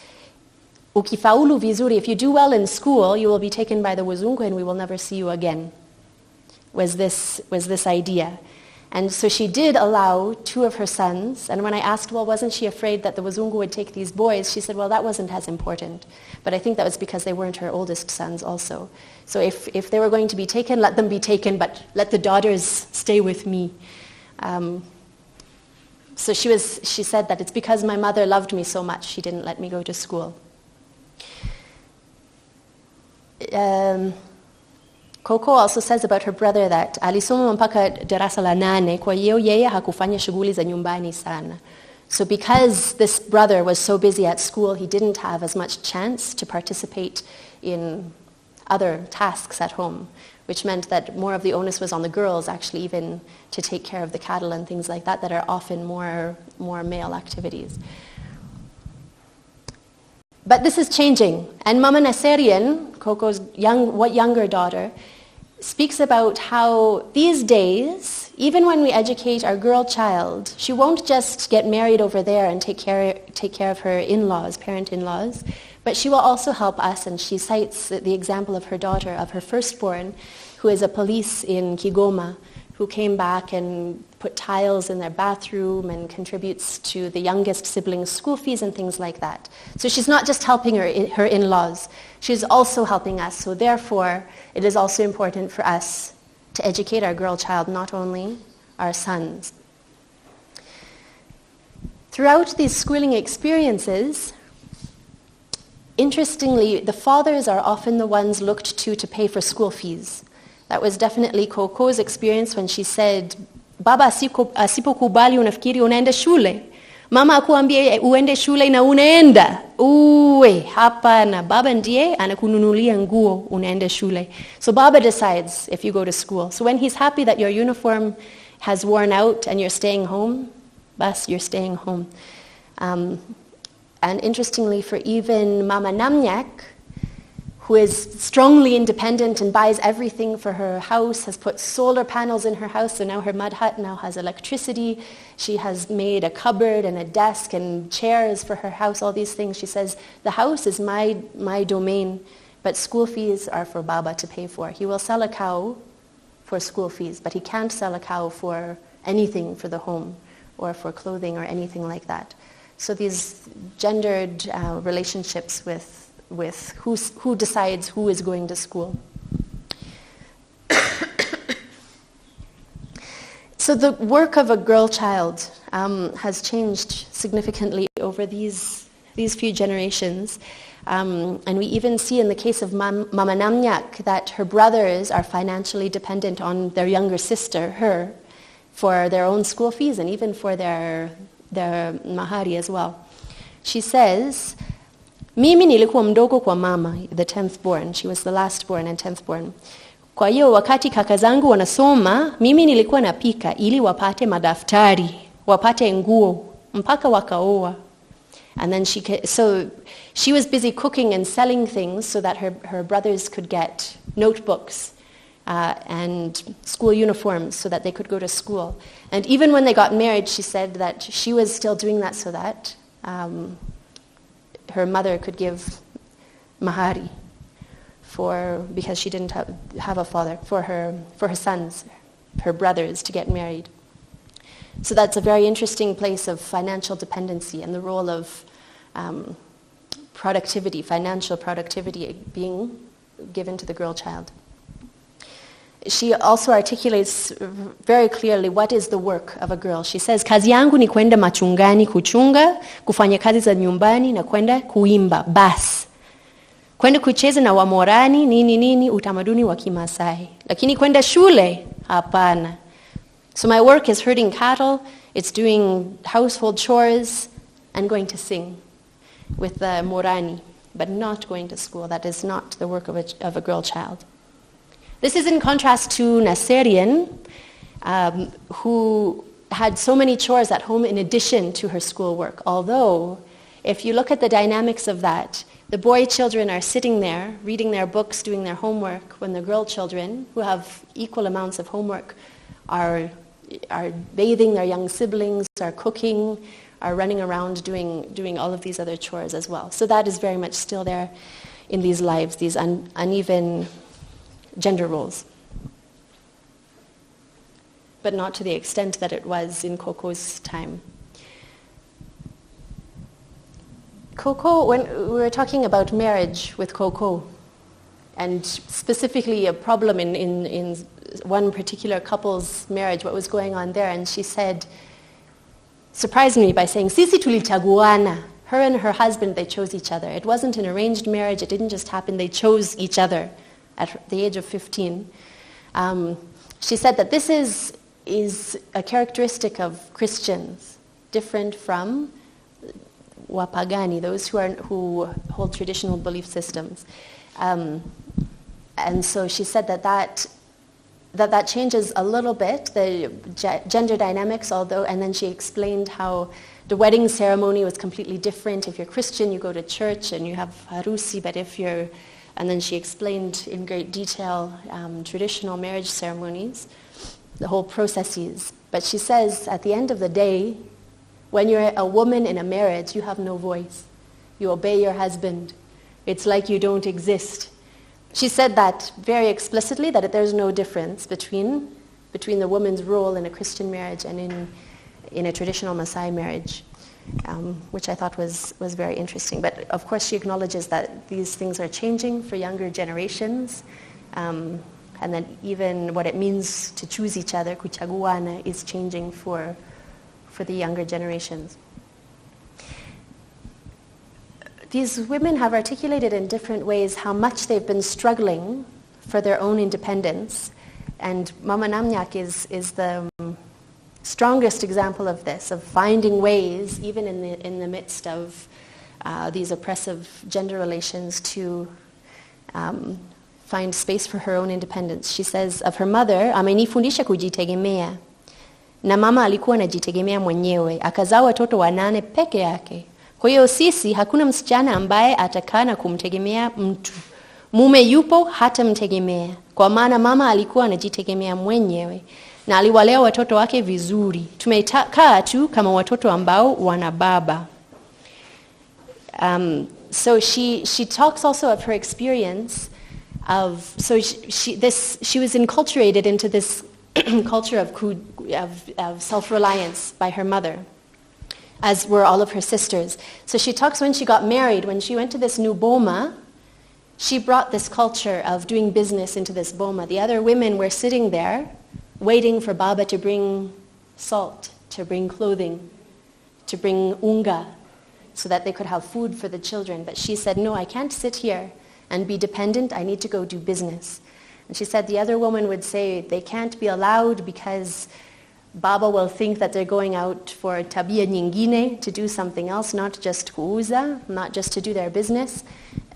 ukifaulu vizuri, if you do well in school, you will be taken by the wazungu and we will never see you again, was this idea. And so she did allow 2 of her sons, and when I asked, well, wasn't she afraid that the wazungu would take these boys, she said, well, that wasn't as important. But I think that was because they weren't her oldest sons also. So if they were going to be taken, let them be taken, but let the daughters stay with me. So she said that it's because my mother loved me so much, she didn't let me go to school. Coco also says about her brother that alisoma mpaka darasa la 8, kwa hiyo yeye hakufanya shughuli za nyumbani sana. So because this brother was so busy at school, he didn't have as much chance to participate in other tasks at home, which meant that more of the onus was on the girls, actually, even to take care of the cattle and things like that are often more male activities. But this is changing. And Mama Naserian, Coco's younger daughter, speaks about how these days, even when we educate our girl child, she won't just get married over there and take care of her in-laws, parent-in-laws, but she will also help us. And she cites the example of her daughter, of her firstborn, who is a police in Kigoma, who came back and put tiles in their bathroom and contributes to the youngest sibling's school fees and things like that. So she's not just helping her in-laws, she's also helping us. So therefore, it is also important for us to educate our girl child, not only our sons. Throughout these schooling experiences, interestingly, the fathers are often the ones looked to pay for school fees. That was definitely Coco's experience when she said, Baba asipokubali unafikiri unaenda shule. Mama akuambie uende shule na unaenda. Uwe, hapana. Baba ndiye anakununulia nguo unaenda shule. So Baba decides if you go to school. So when he's happy that your uniform has worn out and you're staying home, bas, you're staying home. And interestingly, for even Mama Namnyak, who is strongly independent and buys everything for her house, has put solar panels in her house, so now her mud hut now has electricity. She has made a cupboard and a desk and chairs for her house, all these things. She says, the house is my domain, but school fees are for Baba to pay for. He will sell a cow for school fees, but he can't sell a cow for anything for the home or for clothing or anything like that. So these gendered relationships with who decides who is going to school. So the work of a girl child has changed significantly over these few generations. And we even see in the case of Mama Namnyak that her brothers are financially dependent on their younger sister, her, for their own school fees and even for their mahari as well. She says, mimi nilikuwa mdogo kwa mama, the 10th born. She was the last born and 10th born. Kwa hiyo wakati kaka zangu wanasoma, mimi nilikuwa napika ili wapate madaftari, wapate nguo mpaka wakaoa. And then so she was busy cooking and selling things so that her brothers could get notebooks and school uniforms so that they could go to school. And even when they got married, she said that she was still doing that so that her mother could give mahari because she didn't have a father, for her sons, her brothers, to get married. So that's a very interesting place of financial dependency and the role of productivity, financial productivity being given to the girl child. She also articulates very clearly what is the work of a girl. She says, kazi yangu ni kwenda machungani kuchunga, kufanya kazi za nyumbani na kwenda kuimba, bas. Kwenda kucheza na wamorani, nini, utamaduni wa Kimasai. Lakini kwenda shule, hapana. So my work is herding cattle, it's doing household chores, and going to sing with the Morani, but not going to school. That is not the work of a girl child. This is in contrast to Naserian, who had so many chores at home in addition to her schoolwork. Although, if you look at the dynamics of that, the boy children are sitting there, reading their books, doing their homework, when the girl children, who have equal amounts of homework, are bathing their young siblings, are cooking, are running around doing all of these other chores as well. So that is very much still there in these lives, these uneven gender roles. But not to the extent that it was in Coco's time. Coco, when we were talking about marriage with Coco, and specifically a problem in one particular couple's marriage, what was going on there, and she surprised me by saying, Sisi tulichaguana. Her and her husband, they chose each other. It wasn't an arranged marriage, it didn't just happen, they chose each other at the age of 15. She said that this is a characteristic of Christians, different from Wapagani, those who hold traditional belief systems. And so she said that changes a little bit, the gender dynamics, and then she explained how the wedding ceremony was completely different. If you're Christian, you go to church and you have harusi, but and then she explained in great detail traditional marriage ceremonies, the whole processes. But she says, at the end of the day, when you're a woman in a marriage, you have no voice. You obey your husband. It's like you don't exist. She said that very explicitly, that there's no difference between the woman's role in a Christian marriage and in a traditional Maasai marriage, which I thought was very interesting. But of course she acknowledges that these things are changing for younger generations, and that even what it means to choose each other, kuchaguana, is changing for the younger generations. These women have articulated in different ways how much they've been struggling for their own independence. And Mama Namnyak is the strongest example of this, of finding ways, even in the midst of these oppressive gender relations, to find space for her own independence. She says of her mother, amenifundisha kujitegemea. Na mama alikuwa anajitegemea mwenyewe, akazaa watoto 8 peke yake. Kwa hiyo sisi, hakuna msichana ambaye atakaa na kumtegemea mtu. Mume yupo hata mtegemea, kwa maana mama alikuwa anajitegemea mwenyewe na aliwalea watoto wake vizuri. Tumekaa tu kama watoto ambao wana baba. So she talks also of her experience of, so she was enculturated into this culture of self-reliance by her mother, as were all of her sisters. So she talks when she got married, when she went to this new boma, she brought this culture of doing business into this boma. The other women were sitting there waiting for Baba to bring salt, to bring clothing, to bring unga, so that they could have food for the children. But she said, no, I can't sit here and be dependent. I need to go do business. And she said the other woman would say they can't be allowed because Baba will think that they're going out for tabia nyingine, to do something else, not just kuuza, not just to do their business.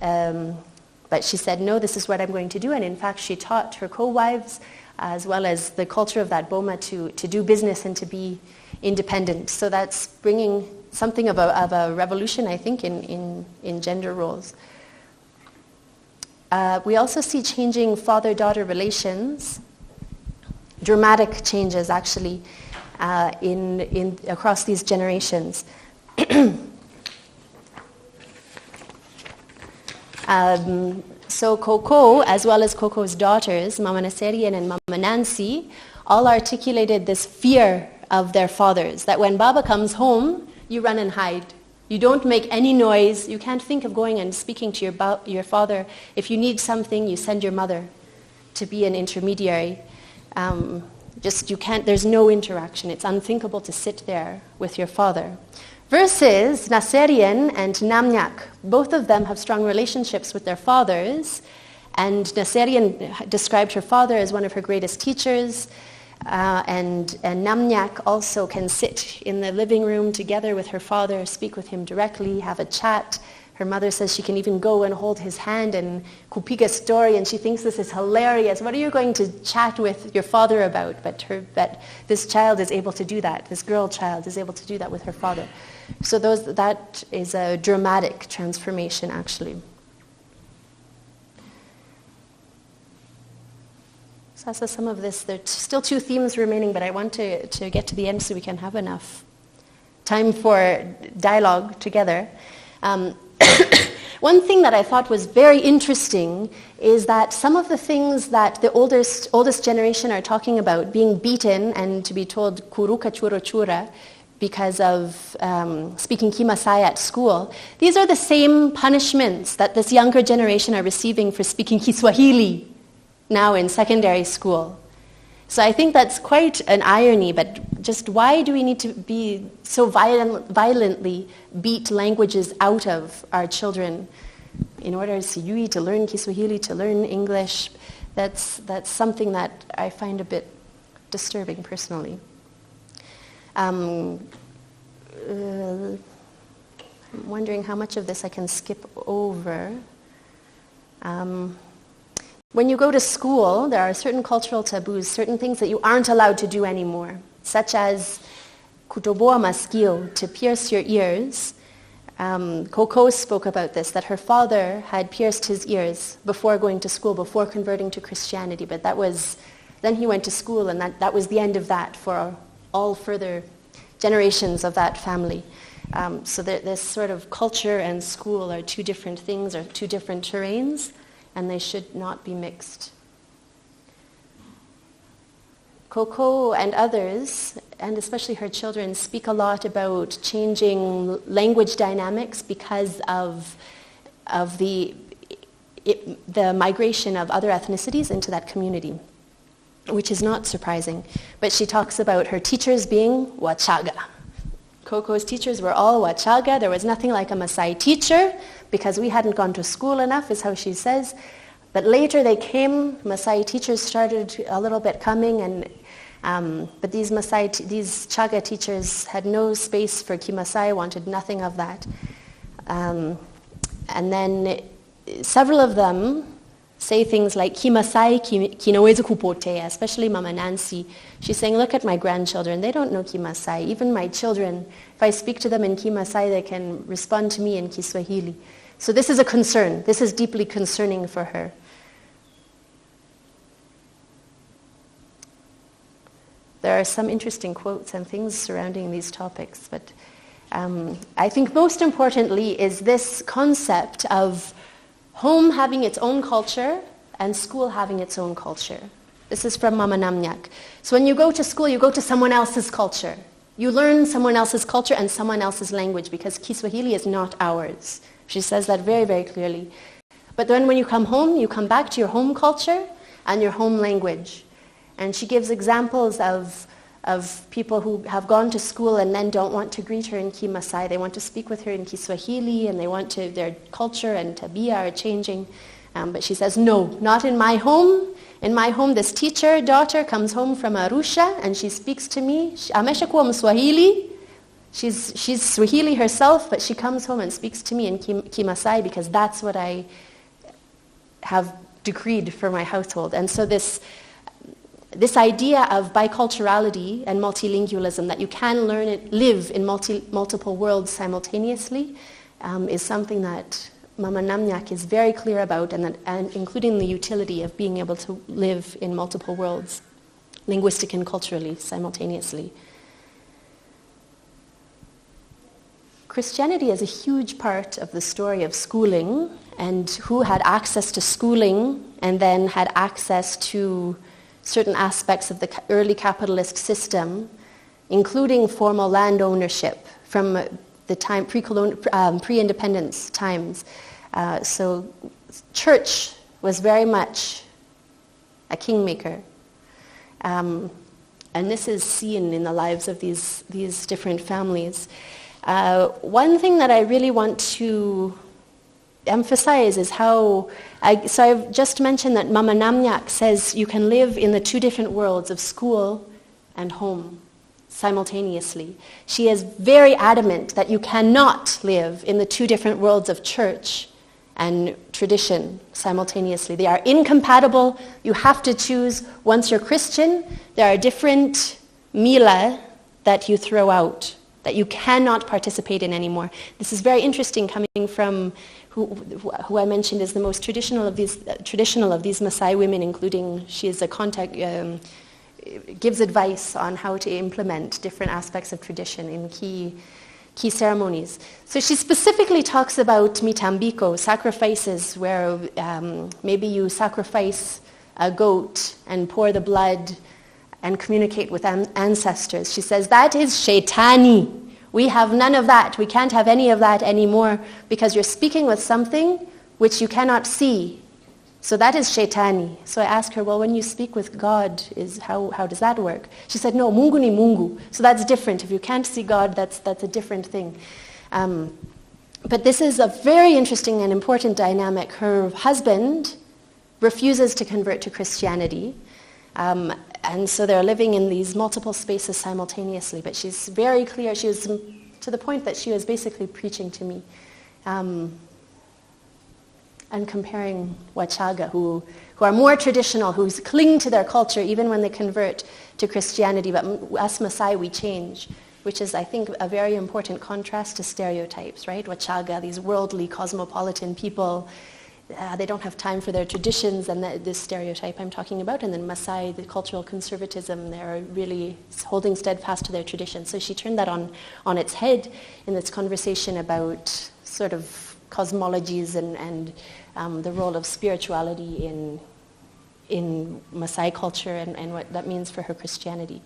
But she said, no, this is what I'm going to do. And in fact, she taught her co-wives, as well as the culture of that boma, to do business and to be independent. So that's bringing something of a revolution, I think, in gender roles. We also see changing father-daughter relations, dramatic changes actually across these generations. So Coco, as well as Coco's daughters, Mama Naserian and Mama Nancy, all articulated this fear of their fathers, that when Baba comes home, you run and hide. You don't make any noise. You can't think of going and speaking to your father. If you need something, you send your mother to be an intermediary. You can't, there's no interaction. It's unthinkable to sit there with your father. Versus Naserian and Namnyak. Both of them have strong relationships with their fathers. And Naserian described her father as one of her greatest teachers. And Namnyak also can sit in the living room together with her father, speak with him directly, have a chat. Her mother says she can even go and hold his hand and kupiga a story, and she thinks this is hilarious. What are you going to chat with your father about? But this child is able to do that. This girl child is able to do that with her father. So that is a dramatic transformation, actually. So some of this, there's still 2 themes remaining, but I want to get to the end so we can have enough time for dialogue together. One thing that I thought was very interesting is that some of the things that the oldest generation are talking about, being beaten and to be told kuruka churo chura because of speaking Kimasai at school, these are the same punishments that this younger generation are receiving for speaking Kiswahili now in secondary school. So I think that's quite an irony, but just why do we need to be so violently beat languages out of our children in order to learn Kiswahili, to learn English? That's something that I find a bit disturbing personally. I'm wondering how much of this I can skip over. When you go to school, there are certain cultural taboos, certain things that you aren't allowed to do anymore, such as kutoboa maskio, to pierce your ears. Coco spoke about this, that her father had pierced his ears before going to school, before converting to Christianity, but then he went to school, and that was the end of that for all further generations of that family. So this sort of culture and school are 2 different things, or 2 different terrains, and they should not be mixed. Coco and others, and especially her children, speak a lot about changing language dynamics because of the migration of other ethnicities into that community, which is not surprising. But she talks about her teachers being Wachaga. Coco's teachers were all Wachaga. There was nothing like a Maasai teacher because we hadn't gone to school enough, is how she says. But later they came, Maasai teachers started a little bit coming, but these Chaga teachers had no space for Kimasai, wanted nothing of that. And then several of them say things like Kimasai kinaweza kupotea, especially Mama Nancy. She's saying, look at my grandchildren, they don't know Kimasai. Even my children, if I speak to them in Kimasai, they can respond to me in Kiswahili. So this is a concern. This is deeply concerning for her. There are some interesting quotes and things surrounding these topics, but I think most importantly is this concept of home having its own culture and school having its own culture. This is from Mama Namnyak. So when you go to school, you go to someone else's culture. You learn someone else's culture and someone else's language because Kiswahili is not ours. She says that very, very clearly. But then when you come home, you come back to your home culture and your home language. And she gives examples of people who have gone to school and then don't want to greet her in Kimasai. They want to speak with her in Kiswahili, and their culture and tabia are changing. But she says, no, not in my home. In my home, this daughter comes home from Arusha, and she speaks to me. Amesha kuwa Mswahili. She's Swahili herself, but she comes home and speaks to me in Kimasai because that's what I have decreed for my household. And so this this idea of biculturality and multilingualism, that you can live in multiple worlds simultaneously, is something that Mama Namnyak is very clear about, and including the utility of being able to live in multiple worlds, linguistic and culturally, simultaneously. Christianity is a huge part of the story of schooling, and who had access to schooling and then had access to certain aspects of the early capitalist system, including formal land ownership from the time pre-independence times. So church was very much a kingmaker. And this is seen in the lives of these different families. One thing that I really want to emphasize is how, so I've just mentioned that Mama Namnyak says you can live in the two different worlds of school and home simultaneously. She is very adamant that you cannot live in the two different worlds of church and tradition simultaneously. They are incompatible. You have to choose. Once you're Christian, there are different mila that you throw out, that you cannot participate in anymore. This is very interesting, coming from who I mentioned is the most traditional of these Maasai women, including she is a contact, gives advice on how to implement different aspects of tradition in key ceremonies. So she specifically talks about mitambiko, sacrifices where maybe you sacrifice a goat and pour the blood and communicate with ancestors. She says that is shaitani. We have none of that. We can't have any of that anymore because you're speaking with something which you cannot see. So that is shaitani. So I asked her, well, when you speak with God, how does that work? She said, no, mungu ni mungu. So that's different. If you can't see God, that's a different thing. But this is a very interesting and important dynamic. Her husband refuses to convert to Christianity. And so they're living in these multiple spaces simultaneously. But she's very clear. She was to the point that she was basically preaching to me and comparing Wachaga, who are more traditional, who cling to their culture even when they convert to Christianity. But us Maasai, we change, which is, I think, a very important contrast to stereotypes, right? Wachaga, these worldly, cosmopolitan people, they don't have time for their traditions, and this stereotype I'm talking about. And then Maasai, the cultural conservatism, they're really holding steadfast to their traditions. So she turned that on its head in this conversation about sort of cosmologies and the role of spirituality in Maasai culture and what that means for her Christianity.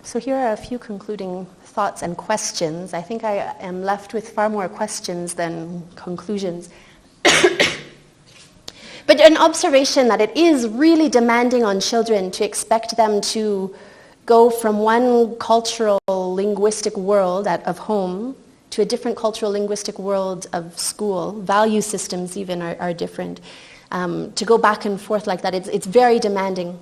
So here are a few concluding thoughts and questions. I think I am left with far more questions than conclusions. But an observation that it is really demanding on children to expect them to go from one cultural linguistic world of home to a different cultural linguistic world of school. Value systems even are different. To go back and forth like that, it's very demanding.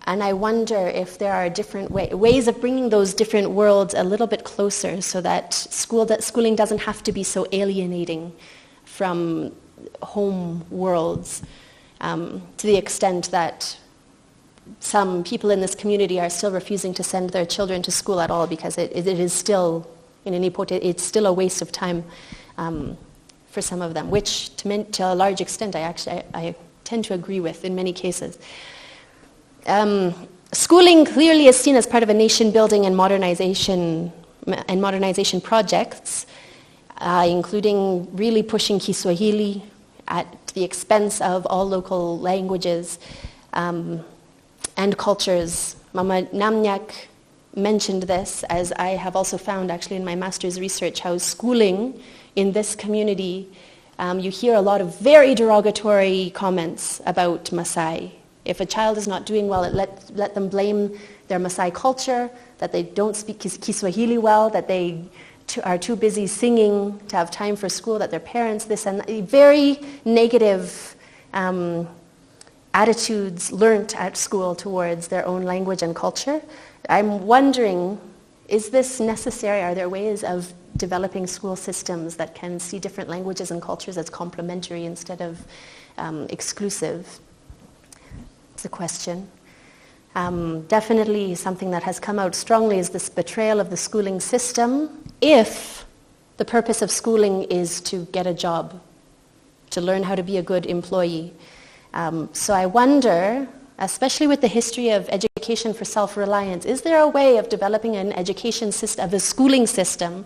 And I wonder if there are different ways of bringing those different worlds a little bit closer so that schooling doesn't have to be so alienating from home worlds, to the extent that some people in this community are still refusing to send their children to school at all because it is still, in any point, it's still a waste of time for some of them, which to a large extent I tend to agree with in many cases. Schooling clearly is seen as part of a nation building and modernization projects, including really pushing Kiswahili at the expense of all local languages and cultures. Mama Namnyak mentioned this, as I have also found actually in my master's research, how schooling in this community, you hear a lot of very derogatory comments about Maasai. If a child is not doing well, let them blame their Maasai culture, that they don't speak Kiswahili well, that they are too busy singing to have time for school, that their parents, this and that. Very negative attitudes learnt at school towards their own language and culture. I'm wondering, is this necessary? Are there ways of developing school systems that can see different languages and cultures as complementary instead of exclusive? It's a question. Definitely something that has come out strongly is this betrayal of the schooling system if the purpose of schooling is to get a job, to learn how to be a good employee. So I wonder, especially with the history of education for self-reliance, is there a way of developing an education system, of a schooling system,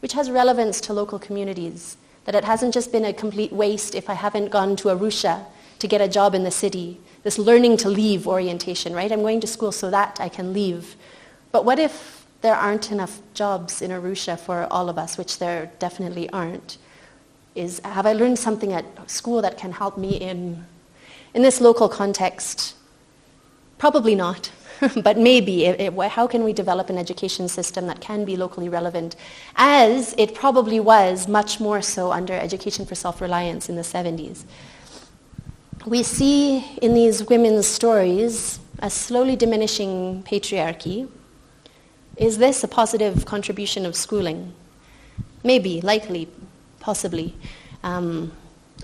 which has relevance to local communities? That it hasn't just been a complete waste if I haven't gone to Arusha to get a job in the city. This learning to leave orientation, right? I'm going to school so that I can leave. But what if there aren't enough jobs in Arusha for all of us, which there definitely aren't? Have I learned something at school that can help me in this local context? Probably not, but maybe. How can we develop an education system that can be locally relevant, as it probably was much more so under Education for Self-Reliance in the 70s? We see in these women's stories a slowly diminishing patriarchy. Is this a positive contribution of schooling? Maybe, likely, possibly.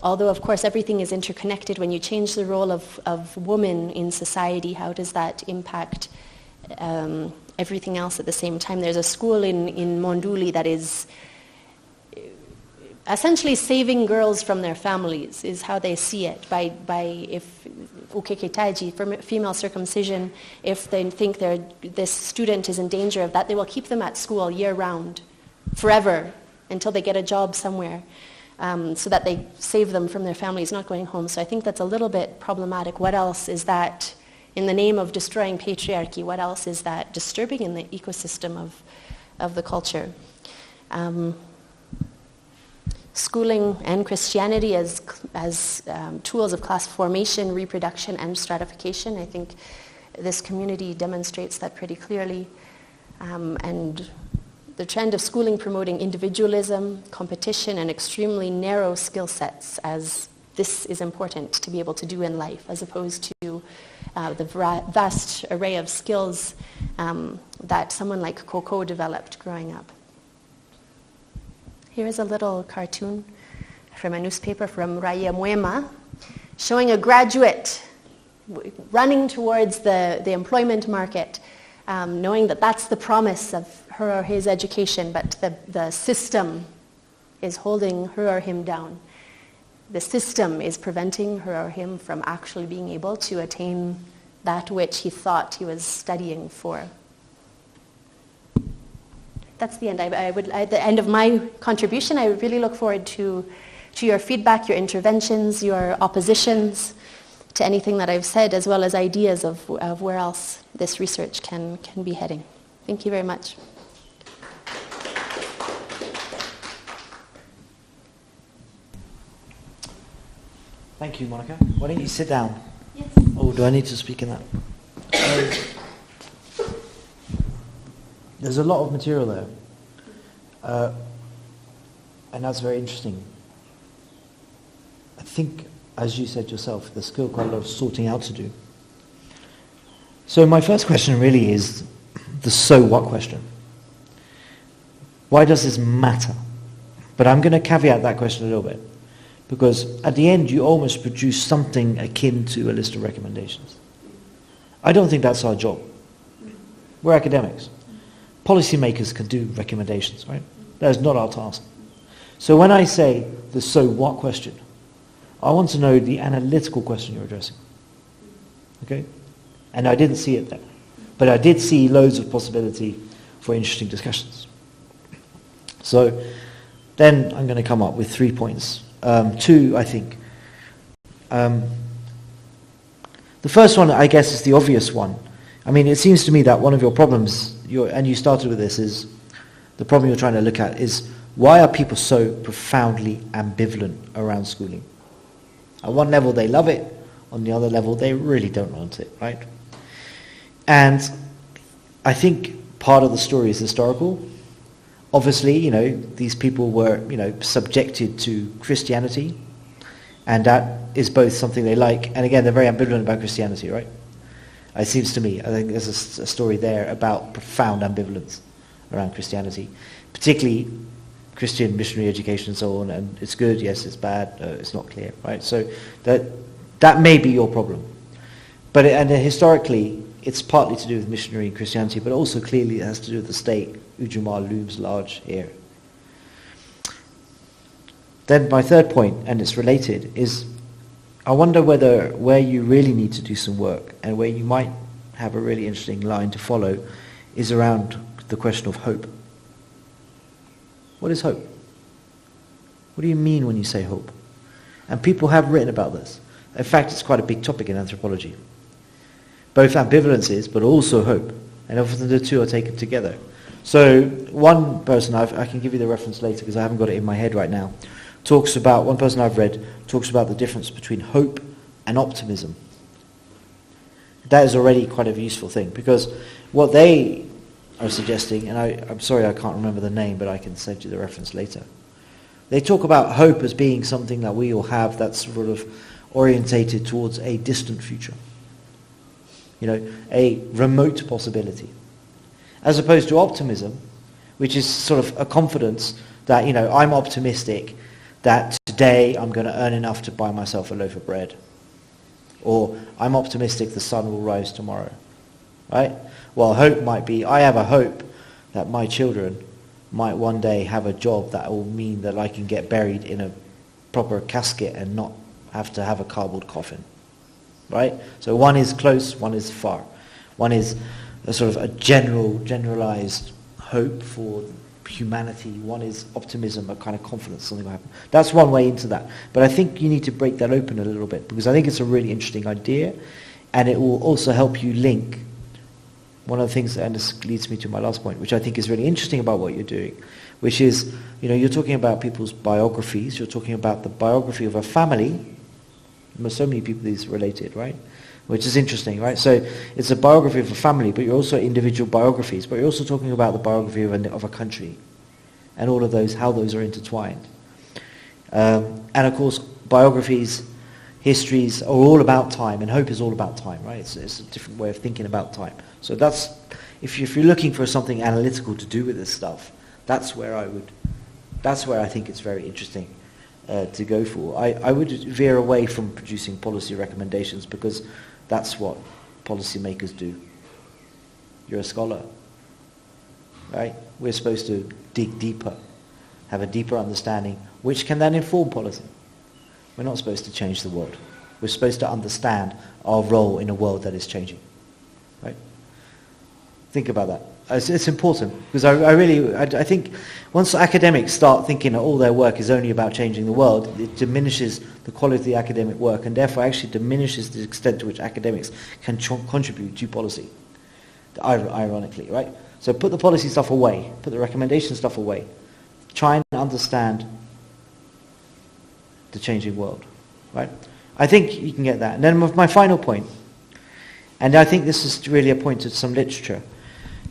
Although, of course, everything is interconnected. When you change the role of woman in society, how does that impact everything else at the same time? There's a school in Monduli that is essentially saving girls from their families, is how they see it, by if ukeketaji, female circumcision, if they think this student is in danger of that, they will keep them at school year-round, forever, until they get a job somewhere, so that they save them from their families not going home. So I think that's a little bit problematic. What else is that, in the name of destroying patriarchy, what else is that disturbing in the ecosystem of the culture? Schooling and Christianity as tools of class formation, reproduction, and stratification. I think this community demonstrates that pretty clearly. And the trend of schooling promoting individualism, competition, and extremely narrow skill sets, as this is important to be able to do in life, as opposed to the vast array of skills that someone like Coco developed growing up. Here is a little cartoon from a newspaper from Raia Moema, showing a graduate running towards the employment market, knowing that that's the promise of her or his education, but the system is holding her or him down. The system is preventing her or him from actually being able to attain that which he thought he was studying for. That's the end. At the end of my contribution, I would really look forward to your feedback, your interventions, your oppositions to anything that I've said, as well as ideas of where else this research can be heading. Thank you very much. Thank you, Monica. Why don't you sit down? Yes. Oh, do I need to speak in that? There's a lot of material there, and that's very interesting. I think, as you said yourself, there's still quite a lot of sorting out to do. So my first question really is the so what question. Why does this matter? But I'm going to caveat that question a little bit, because at the end you almost produce something akin to a list of recommendations. I don't think that's our job. We're academics. Policymakers can do recommendations, right? That is not our task. So when I say the so what question, I want to know the analytical question you're addressing. Okay? And I didn't see it there. But I did see loads of possibility for interesting discussions. So then I'm going to come up with 3 points. Two, I think. The first one, I guess, is the obvious one. I mean, it seems to me that one of your problems, and you started with this, is the problem you're trying to look at is why are people so profoundly ambivalent around schooling? At one level they love it, on the other level they really don't want it, right? And I think part of the story is historical. Obviously, these people were, subjected to Christianity, and that is both something they like, and again, they're very ambivalent about Christianity, right? It seems to me, I think there's a story there about profound ambivalence around Christianity, particularly Christian missionary education and so on, and it's good, yes, it's bad, it's not clear, right? So that may be your problem. But historically, it's partly to do with missionary Christianity, but also clearly it has to do with the state. Ujuma looms large here. Then my third point, and it's related, is I wonder where you really need to do some work and where you might have a really interesting line to follow is around the question of hope. What is hope? What do you mean when you say hope? And people have written about this. In fact, it's quite a big topic in anthropology. Both ambivalences, but also hope. And often the two are taken together. So one person, I can give you the reference later because I haven't got it in my head right now, one person I've read talks about the difference between hope and optimism. That is already quite a useful thing, because what they are suggesting, and I'm sorry I can't remember the name, but I can send you the reference later. They talk about hope as being something that we all have that's sort of orientated towards a distant future. A remote possibility. As opposed to optimism, which is sort of a confidence that, I'm optimistic that today I'm going to earn enough to buy myself a loaf of bread. Or I'm optimistic the sun will rise tomorrow. Right? Well, hope might be, I have a hope that my children might one day have a job that will mean that I can get buried in a proper casket and not have to have a cardboard coffin. Right? So one is close, one is far. One is a sort of a generalized hope for humanity. One is optimism, a kind of confidence something will happen. That's one way into that. But I think you need to break that open a little bit, because I think it's a really interesting idea, and it will also help you link one of the things, and this leads me to my last point, which I think is really interesting about what you're doing, which is, you're talking about people's biographies, you're talking about the biography of a family. There's so many people these related, right? Which is interesting, right? So it's a biography of a family, but you're also individual biographies, but you're also talking about the biography of a country, and all of those, how those are intertwined. And of course, biographies, histories are all about time, and hope is all about time, right? It's a different way of thinking about time. So that's, if you're looking for something analytical to do with this stuff, that's where I think it's very interesting to go for. I would veer away from producing policy recommendations, because that's what policymakers do. You're a scholar, right? We're supposed to dig deeper, have a deeper understanding, which can then inform policy. We're not supposed to change the world. We're supposed to understand our role in a world that is changing, right? Think about that. It's important, because I think once academics start thinking that all their work is only about changing the world, it diminishes the quality of the academic work, and therefore actually diminishes the extent to which academics can contribute to policy, ironically, right? So put the policy stuff away, put the recommendation stuff away, try and understand the changing world, right? I think you can get that. And then my final point, and I think this is really a point to some literature.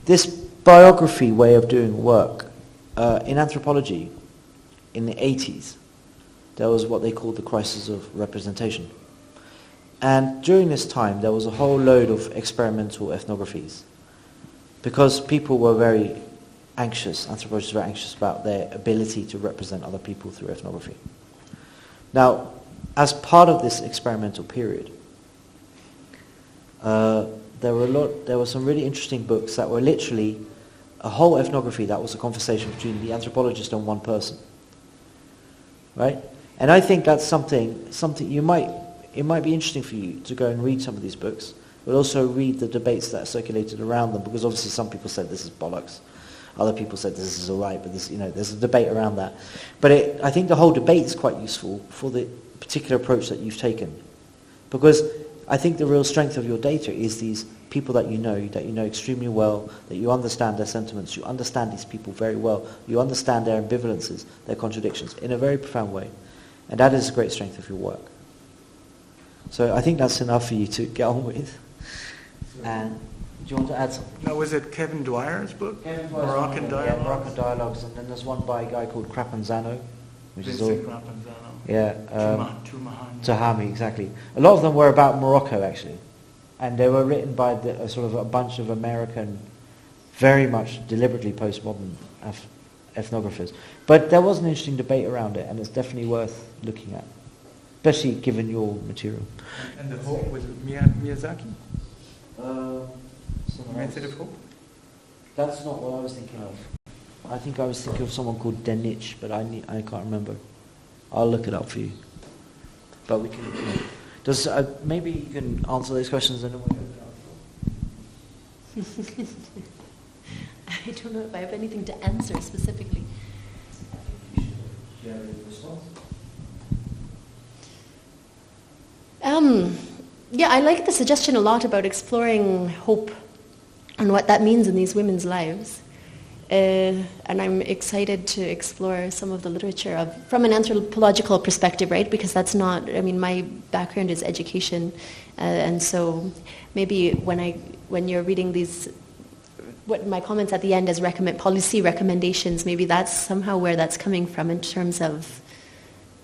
This biography way of doing work, in anthropology, in the 80s, there was what they called the crisis of representation. And during this time, there was a whole load of experimental ethnographies, because people were very anxious, anthropologists were anxious about their ability to represent other people through ethnography. Now, as part of this experimental period, there were some really interesting books that were literally a whole ethnography that was a conversation between the anthropologist and one person, right? And I think that's something it might be interesting for you to go and read some of these books, but also read the debates that are circulated around them, because obviously some people said this is bollocks, other people said this is all right, but there's a debate around that. But I think the whole debate is quite useful for the particular approach that you've taken, because I think the real strength of your data is these people that you know extremely well, that you understand their sentiments, you understand these people very well, you understand their ambivalences, their contradictions in a very profound way. And that is a great strength of your work. So I think that's enough for you to get on with. And do you want to add something? Now, was it Kevin Dwyer's book? Kevin Dwyer's Moroccan Dialogues? Yeah, Moroccan Dialogues, and then there's one by a guy called Crapanzano, which Vincent is all... Crapanzano. Yeah, Tuhmahani. Tahami, exactly. A lot of them were about Morocco, actually. And they were written by sort of a bunch of American, very much deliberately postmodern ethnographers. But there was an interesting debate around it, and it's definitely worth looking at, especially given your material. And the Hope, was it Miyazaki? Method of Hope? That's not what I was thinking of. I think I was thinking of someone called Denich, but I can't remember. I'll look it up for you. But we can. Does maybe you can answer those questions and then we'll open it up. I don't know if I have anything to answer specifically. Do you have any response? Yeah, I like the suggestion a lot about exploring hope and what that means in these women's lives. And I'm excited to explore some of the literature from an anthropological perspective, right? Because that's not, my background is education. And so maybe when you're reading these, what my comments at the end as policy recommendations, maybe that's somehow where that's coming from in terms of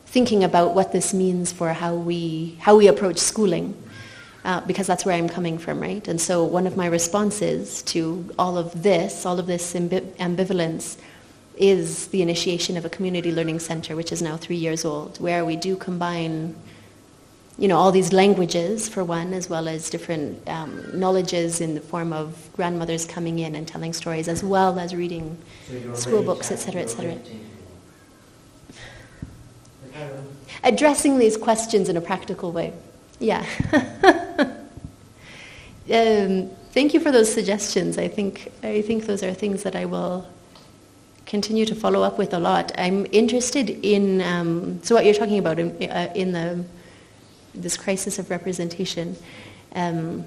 thinking about what this means for how we approach schooling. Because that's where I'm coming from, right? And so one of my responses to all of this ambivalence, is the initiation of a community learning center, which is now 3 years old, where we do combine, all these languages, for one, as well as different knowledges in the form of grandmothers coming in and telling stories, as well as reading school books, etc., etc. Addressing these questions in a practical way. Yeah. Thank you for those suggestions. I think those are things that I will continue to follow up with a lot. I'm interested in so what you're talking about in this crisis of representation. I'm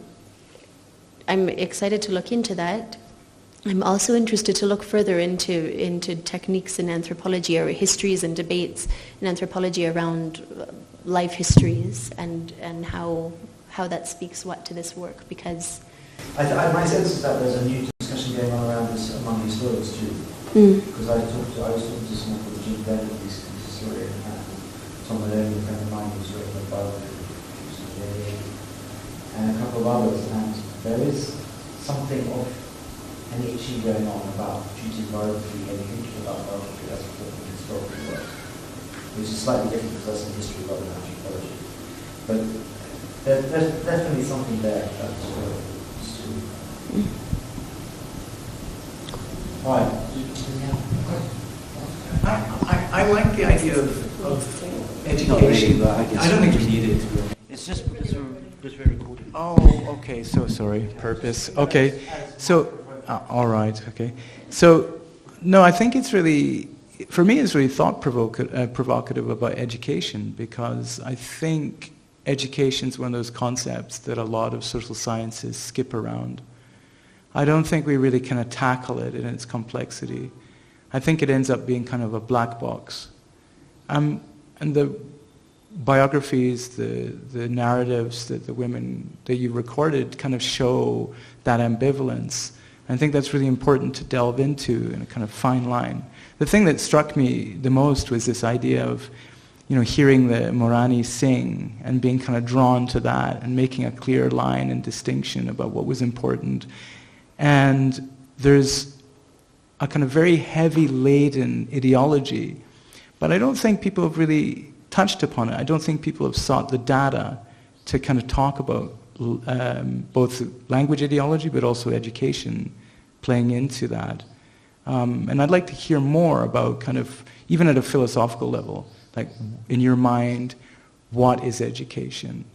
excited to look into that. I'm also interested to look further into techniques in anthropology, or histories and debates in anthropology around life histories and how that speaks what to this work, because my sense is that there's a new discussion going on around this among historians too. Because I was talking to someone called Jim Bennett, who's a historian, and Tom Maloney, a friend of mine, who's written a biography, and a couple of others, and there is something of an itching going on about treating biography and thinking about biography as a form of historical work, which is slightly different because that's in history rather than anthropology. But there's definitely something there that's true. All right. I like the idea of education. Not really, I don't think we need it. It's just because we're recording. Oh, okay. So sorry. Purpose. Okay. So, all right. Okay. So, no, I think it's really, for me, it's really provocative about education, because I think education is one of those concepts that a lot of social sciences skip around. I don't think we really kind of tackle it in its complexity. I think it ends up being kind of a black box. And the biographies, the narratives that the women that you recorded kind of show that ambivalence. I think that's really important to delve into in a kind of fine line. The thing that struck me the most was this idea of, hearing the Morani sing and being kind of drawn to that and making a clear line and distinction about what was important. And there's a kind of very heavy laden ideology, but I don't think people have really touched upon it. I don't think people have sought the data to kind of talk about both language ideology but also education playing into that. And I'd like to hear more about kind of, even at a philosophical level, like in your mind, what is education?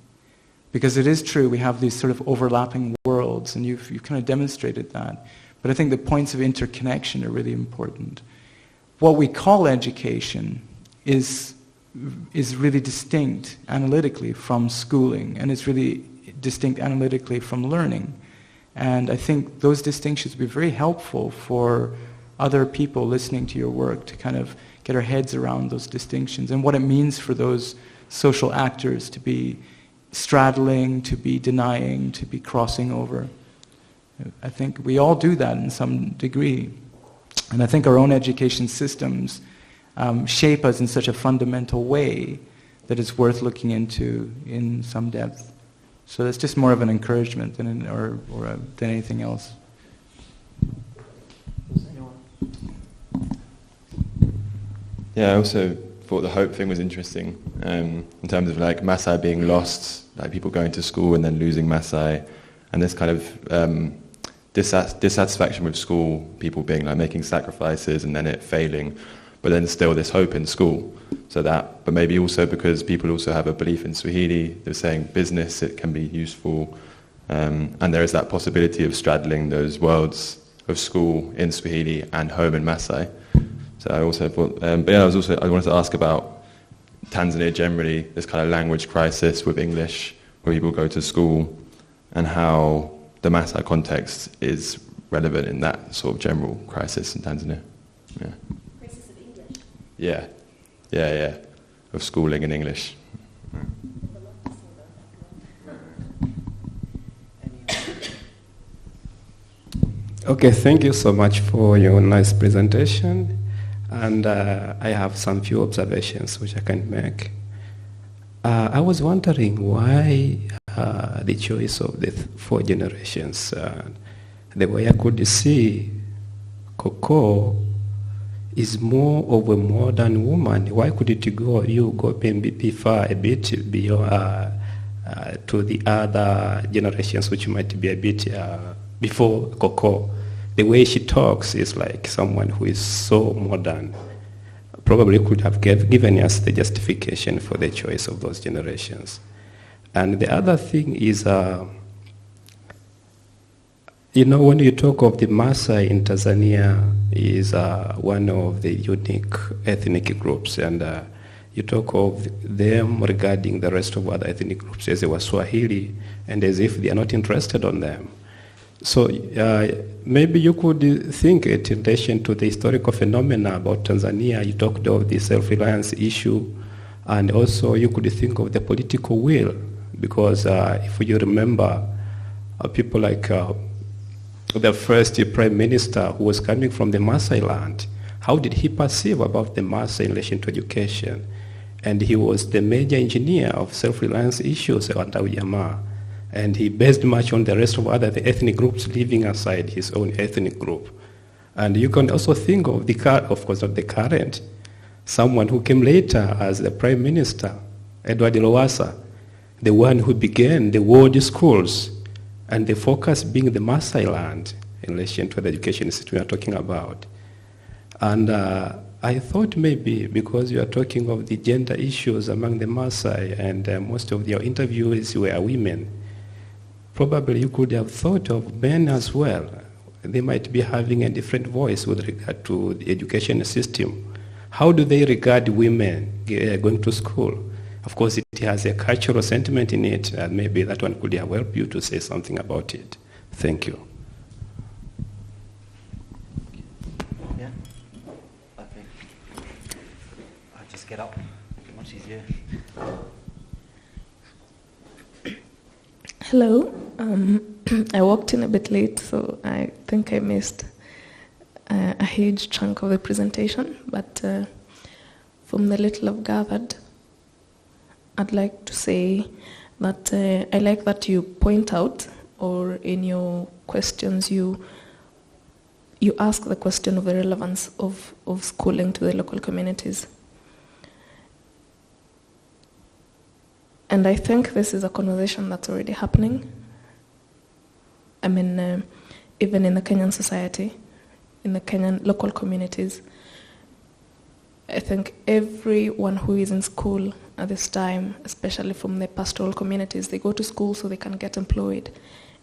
Because it is true, we have these sort of overlapping worlds, and you've kind of demonstrated that. But I think the points of interconnection are really important. What we call education is really distinct analytically from schooling, and it's really distinct analytically from learning. And I think those distinctions would be very helpful for other people listening to your work to kind of get our heads around those distinctions and what it means for those social actors to be straddling, to be denying, to be crossing over. I think we all do that in some degree. And I think our own education systems shape us in such a fundamental way that it's worth looking into in some depth. So that's just more of an encouragement than anything else. Yeah, I also thought the hope thing was interesting in terms of like Maasai being lost, like people going to school and then losing Maasai, and this kind of dissatisfaction with school, people being like making sacrifices and then it failing, but then still this hope in school. So that, but maybe also because people also have a belief in Swahili, they're saying business, it can be useful, and there is that possibility of straddling those worlds of school in Swahili and home in Maasai. So I also thought, but yeah, I wanted to ask about Tanzania generally, this kind of language crisis with English, where people go to school, and how the Maasai context is relevant in that sort of general crisis in Tanzania. Yeah. Crisis of English. Yeah, of schooling in English. Okay, thank you so much for your nice presentation. And I have some few observations which I can make. I was wondering why the choice of the four generations. The way I could see Coco is more of a modern woman. Why could it go maybe far a bit beyond to the other generations which might be a bit before Coco? The way she talks is like someone who is so modern. Probably could have given us the justification for the choice of those generations. And the other thing is, when you talk of the Maasai in Tanzania is one of the unique ethnic groups, and you talk of them regarding the rest of other ethnic groups as they were Swahili, and as if they are not interested on them. So maybe you could think it in relation to the historical phenomena about Tanzania. You talked of the self-reliance issue, and also you could think of the political will, because if you remember, people like the first Prime Minister who was coming from the Maasai land, how did he perceive about the Maasai in relation to education? And he was the major engineer of self-reliance issues under Ujamaa. And he based much on the rest of other the ethnic groups, leaving aside his own ethnic group. And you can also think of of course, not the current, someone who came later as the Prime Minister, Edward Lowassa, the one who began the world schools, and the focus being the Maasai land in relation to the education system we are talking about. And I thought maybe because you are talking of the gender issues among the Maasai, and most of your interviewees were women, probably you could have thought of men as well. They might be having a different voice with regard to the education system. How do they regard women going to school? Of course, it has a cultural sentiment in it, and maybe that one could help you to say something about it. Thank you. Yeah? I think I'll just get up. Much easier. Hello. I walked in a bit late, so I think I missed a huge chunk of the presentation, but from the little I've gathered, I'd like to say that I like that you point out, or in your questions you ask the question of the relevance of schooling to the local communities. And I think this is a conversation that's already happening. I mean, even in the Kenyan society, in the Kenyan local communities, I think everyone who is in school at this time, especially from the pastoral communities, they go to school so they can get employed.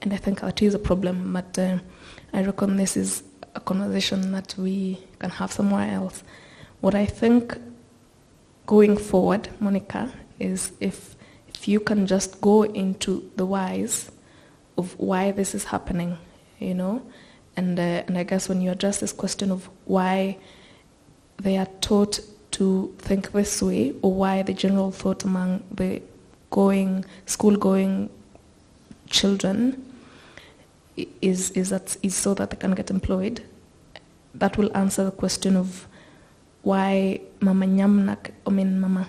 And I think that is a problem, but I reckon this is a conversation that we can have somewhere else. What I think going forward, Monica, is if you can just go into the whys of why this is happening, and I guess when you address this question of why they are taught to think this way, or why the general thought among the school-going children is so that they can get employed, that will answer the question of why Mama Nyamnak, Mama,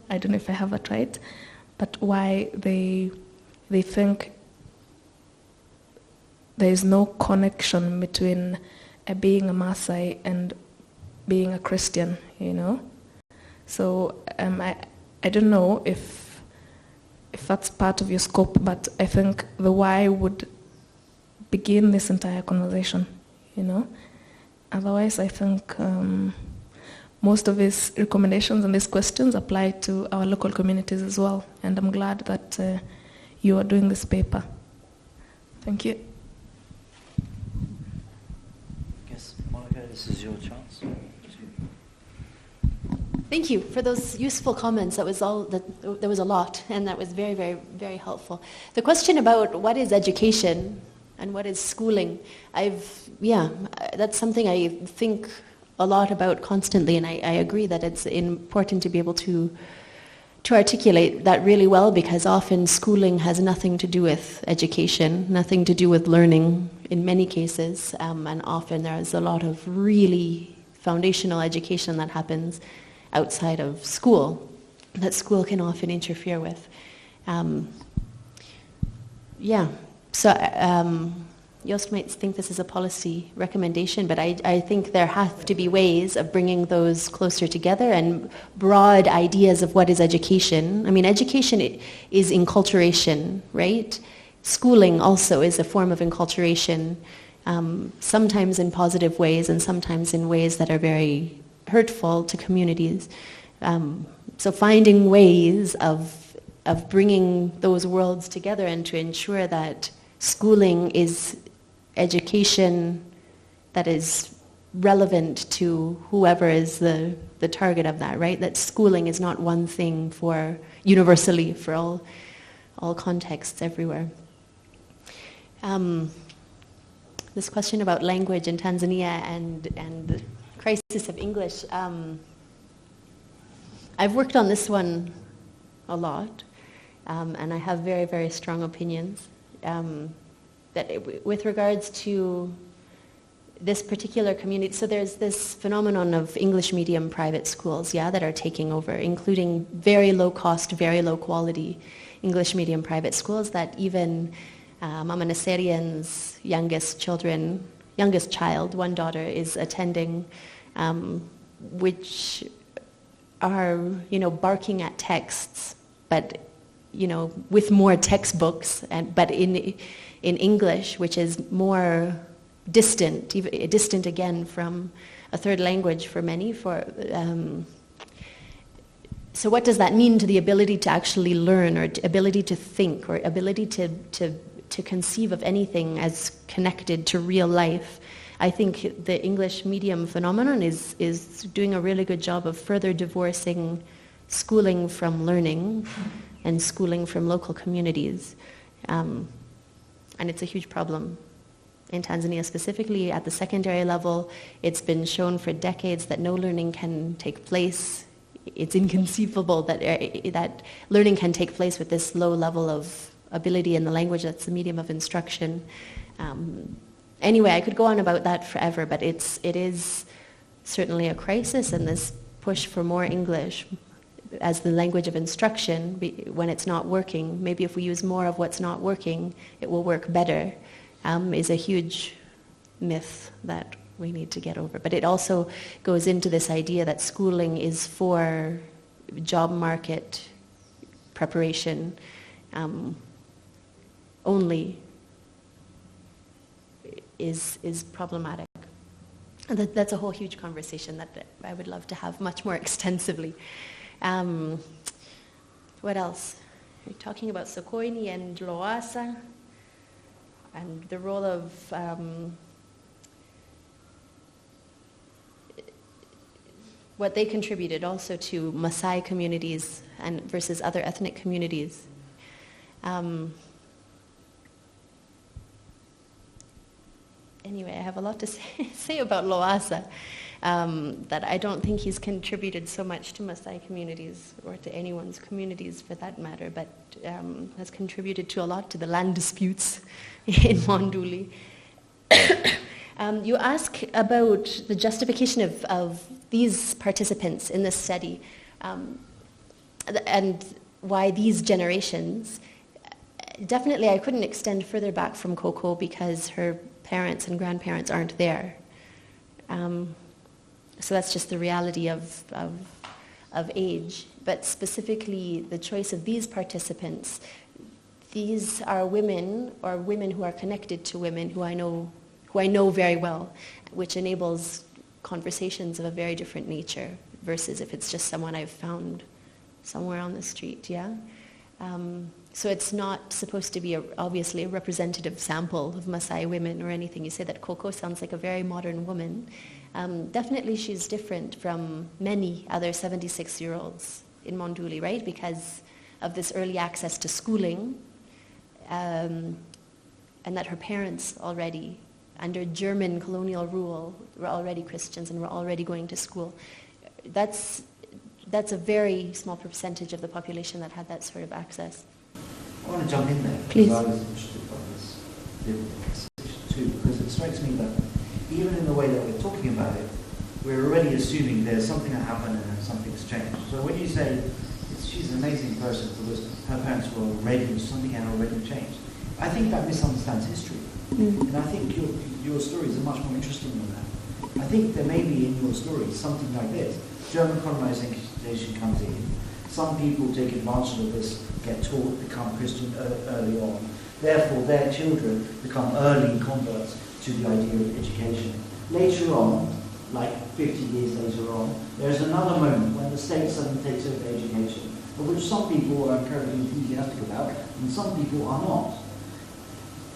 I don't know if I have that right, but why they think there is no connection between being a Maasai and being a Christian, you know. So I don't know if that's part of your scope, but I think the why would begin this entire conversation, you know. Otherwise, I think most of these recommendations and these questions apply to our local communities as well. And I'm glad that you are doing this paper. Thank you. Yes, Monica, this is your chance. Thank you for those useful comments. There was a lot, and that was very, very, very helpful. The question about what is education and what is schooling, that's something I think a lot about constantly, and I agree that it's important to be able to articulate that really well, because often schooling has nothing to do with education, nothing to do with learning in many cases, and often there's a lot of really foundational education that happens outside of school that school can often interfere with. Joost might think this is a policy recommendation, but I think there have to be ways of bringing those closer together and broad ideas of what is education. I mean, education is enculturation, right? Schooling also is a form of enculturation, sometimes in positive ways and sometimes in ways that are very hurtful to communities. So finding ways of bringing those worlds together and to ensure that schooling is education that is relevant to whoever is the target of that, right? That schooling is not one thing for universally for all contexts everywhere. This question about language in Tanzania and the crisis of English. I've worked on this one a lot, and I have very, very strong opinions. With regards to this particular community, so there's this phenomenon of English medium private schools, that are taking over, including very low cost, very low quality English medium private schools that even Mama Naserian's youngest child, one daughter, is attending, which are, barking at texts, but, with more textbooks, but in English, which is more distant again from a third language for many. So what does that mean to the ability to actually learn, or ability to think, or ability to conceive of anything as connected to real life? I think the English medium phenomenon is doing a really good job of further divorcing schooling from learning and schooling from local communities. And it's a huge problem. In Tanzania specifically, at the secondary level, it's been shown for decades that no learning can take place. It's inconceivable that learning can take place with this low level of ability in the language that's the medium of instruction. Anyway, I could go on about that forever, but it is certainly a crisis, and this push for more English as the language of instruction, when it's not working, maybe if we use more of what's not working, it will work better, is a huge myth that we need to get over. But it also goes into this idea that schooling is for job market preparation only is problematic. And that's a whole huge conversation that I would love to have much more extensively. What else? We're talking about Sokoine and Loasa and the role of what they contributed also to Maasai communities and versus other ethnic communities. Anyway, I have a lot to say about Loasa, that I don't think he's contributed so much to Maasai communities or to anyone's communities for that matter, but has contributed to a lot to the land disputes in Monduli. You ask about the justification of these participants in this study and why these generations. Definitely, I couldn't extend further back from Coco because her parents and grandparents aren't there. So that's just the reality of age. But specifically, the choice of these participants, these are women or women who are connected to women who I know very well, which enables conversations of a very different nature versus if it's just someone I've found somewhere on the street, yeah? So it's not supposed to be obviously a representative sample of Maasai women or anything. You say that Coco sounds like a very modern woman. Definitely she's different from many other 76-year-olds in Monduli, right? Because of this early access to schooling, and that her parents already, under German colonial rule, were already Christians and were already going to school. That's a very small percentage of the population that had that sort of access. I want to jump in there. Please. Because I was interested by this too, because it strikes me that even in the way that we're talking about it, we're already assuming there's something that happened and then something's changed. So when you say she's an amazing person because her parents were already, something had already changed, I think that misunderstands history. And I think your stories are much more interesting than that. I think there may be in your story something like this. German colonization comes in. Some people take advantage of this, get taught, become Christian early on. Therefore, their children become early converts to the idea of education. Later on, like 50 years later on, there's another moment when the state suddenly takes over education, of which some people are incredibly enthusiastic about, and some people are not.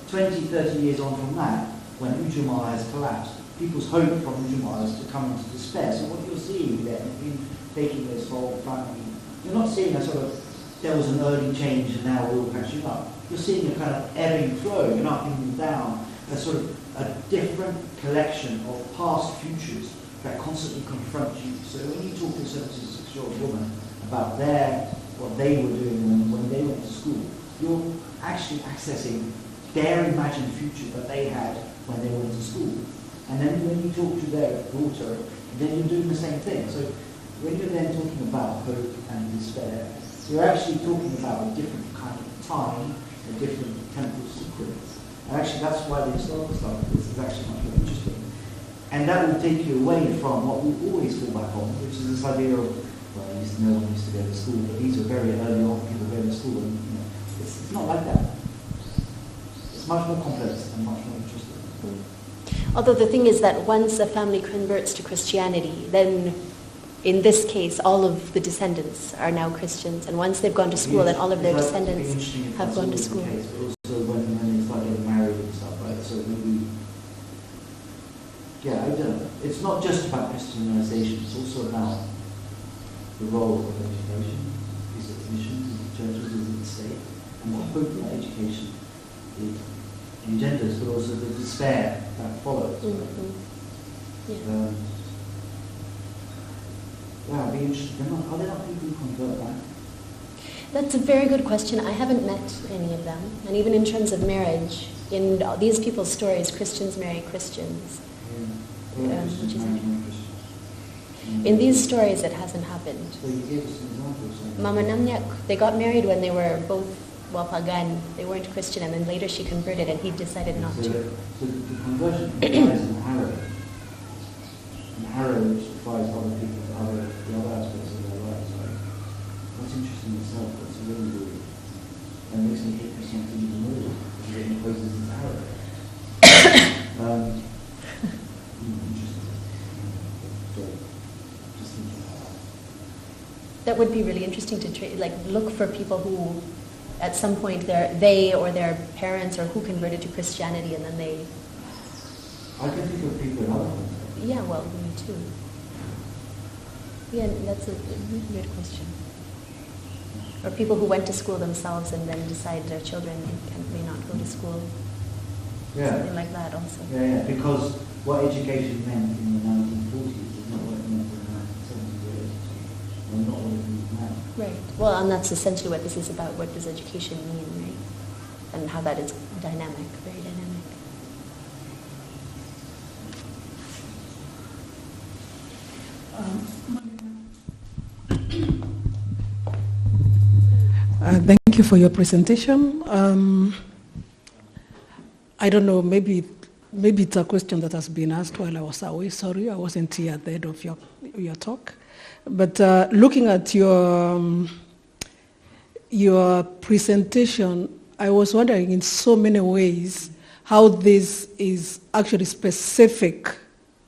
20, 30 years on from that, when Ujamaa has collapsed, people's hope from Ujamaa is to come into despair. So what you're seeing there, in taking this whole family, you're not seeing a sort of, there was an early change and now we're all catching up. You're seeing a kind of ebbing flow, an up and down, a sort of a different collection of past futures that constantly confront you. So when you talk to a 76-year-old woman about what they were doing when they went to school, you're actually accessing their imagined future that they had when they went to school. And then when you talk to their daughter, then you're doing the same thing. So when you're then talking about hope and despair, you're actually talking about a different kind of time, a different temporal sequence. And actually that's why the historical stuff of this is actually much more interesting. And that will take you away from what we always fall back on, which is this idea of, well, no one used to go to school, but these are very early on, people going to school, and it's not like that. It's much more complex and much more interesting. Although the thing is that once a family converts to Christianity, then in this case, all of the descendants are now Christians. And once they've gone to school, then all of their descendants have gone to school. Case, but also when they start getting married and stuff, right? So maybe, I don't know. It's not just about Christianization. It's also about the role of education, its mission to the churches and the state, and what hope that education engenders, but also the despair that follows. Yeah. I'd be interested. Are there not people who convert back? That's a very good question. I haven't met any of them. And even in terms of marriage, in these people's stories, Christians marry Christians. Which is in these stories, it hasn't happened. So you gave us an example. Mama Namnyak, they got married when they were both Wapagan. They weren't Christian, and then later she converted, and he decided not to. So the conversion applies in Harrow. And Harrow applies other people to the other aspects of their lives. Right? That's interesting itself. That's really good. And makes me hate Christianity even more because it imposes its Harrow. Interesting. So, just thinking about that. That would be really interesting to look for people who, at some point, they or their parents or who converted to Christianity, and then they. I can think of people in other contexts. Yeah, well, me too. Yeah, that's a weird question. Or people who went to school themselves and then decide their children may not go to school. Yeah. Something like that also. Yeah, because what education meant in the 1940s is not what it meant in the 1970s, or not what it means now. Right. Well, and that's essentially what this is about. What does education mean, right? And how that is dynamic, very dynamic. Thank you for your presentation. I don't know, maybe maybe it's a question that has been asked while I was away. Sorry, I wasn't here at the end of your talk. But looking at your presentation, I was wondering in so many ways how this is actually specific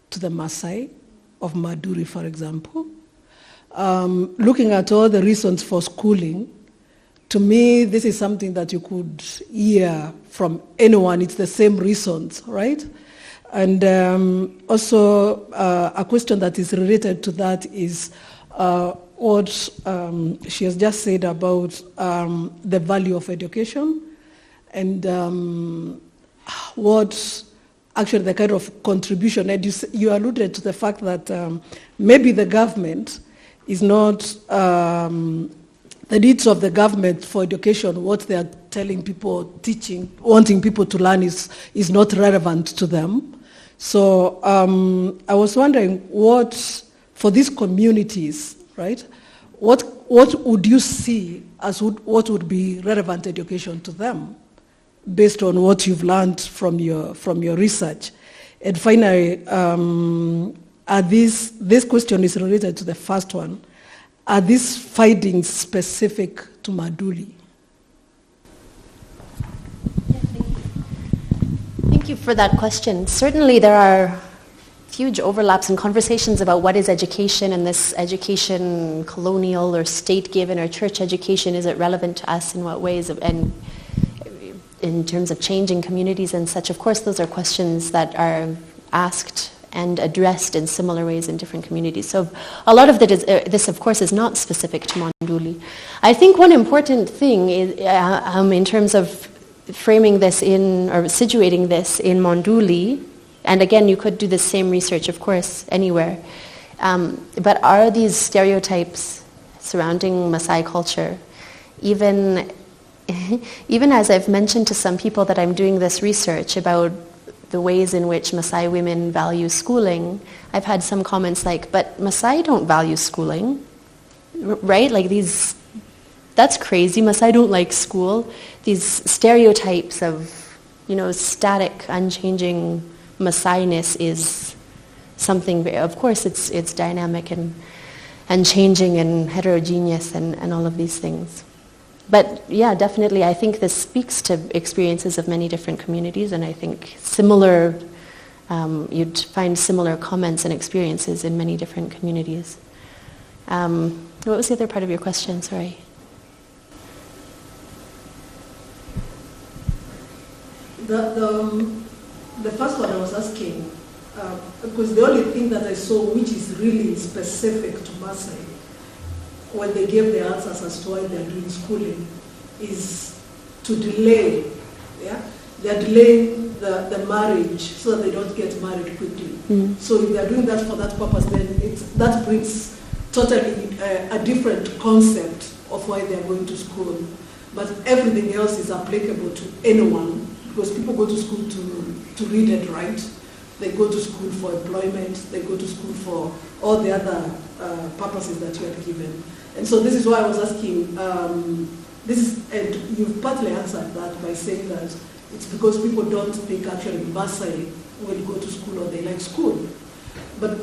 to the Maasai of Maduri, for example. Looking at all the reasons for schooling, to me, this is something that you could hear from anyone. It's the same reasons, right? And also, a question that is related to that is what she has just said about the value of education and what actually the kind of contribution. And you alluded to the fact that maybe the government is not the needs of the government for education, what they are telling people, teaching, wanting people to learn is not relevant to them. So I was wondering what, for these communities, right, what would you see as what would be relevant education to them based on what you've learned from your research? And finally, this question is related to the first one. Are these findings specific to Maduli? Thank you for that question. Certainly there are huge overlaps and conversations about what is education, and this education colonial or state-given or church education, is it relevant to us in what ways, and in terms of changing communities and such. Of course, those are questions that are asked and addressed in similar ways in different communities. So a lot of this, of course, is not specific to Monduli. I think one important thing is, in terms of framing this in, or situating this in Monduli, and again, you could do the same research, of course, anywhere, but are these stereotypes surrounding Maasai culture, even as I've mentioned to some people that I'm doing this research about the ways in which Maasai women value schooling, I've had some comments like, but Maasai don't value schooling, right? Like that's crazy, Maasai don't like school. These stereotypes of, static, unchanging Maasai-ness is something, of course it's dynamic and changing and heterogeneous and all of these things. But yeah, definitely, I think this speaks to experiences of many different communities, and I think you'd find similar comments and experiences in many different communities. What was the other part of your question? Sorry. The first one I was asking, because the only thing that I saw which is really specific to Maasai, when they gave the answers as to why they're doing schooling, is to delay, they're delaying the marriage so that they don't get married quickly. So if they're doing that for that purpose, then that brings totally a different concept of why they're going to school. But everything else is applicable to anyone, because people go to school to read and write. They go to school for employment. They go to school for all the other purposes that you are given. And so this is why I was asking, and you've partly answered that by saying that it's because people don't think actually Maasai will go to school or they like school. But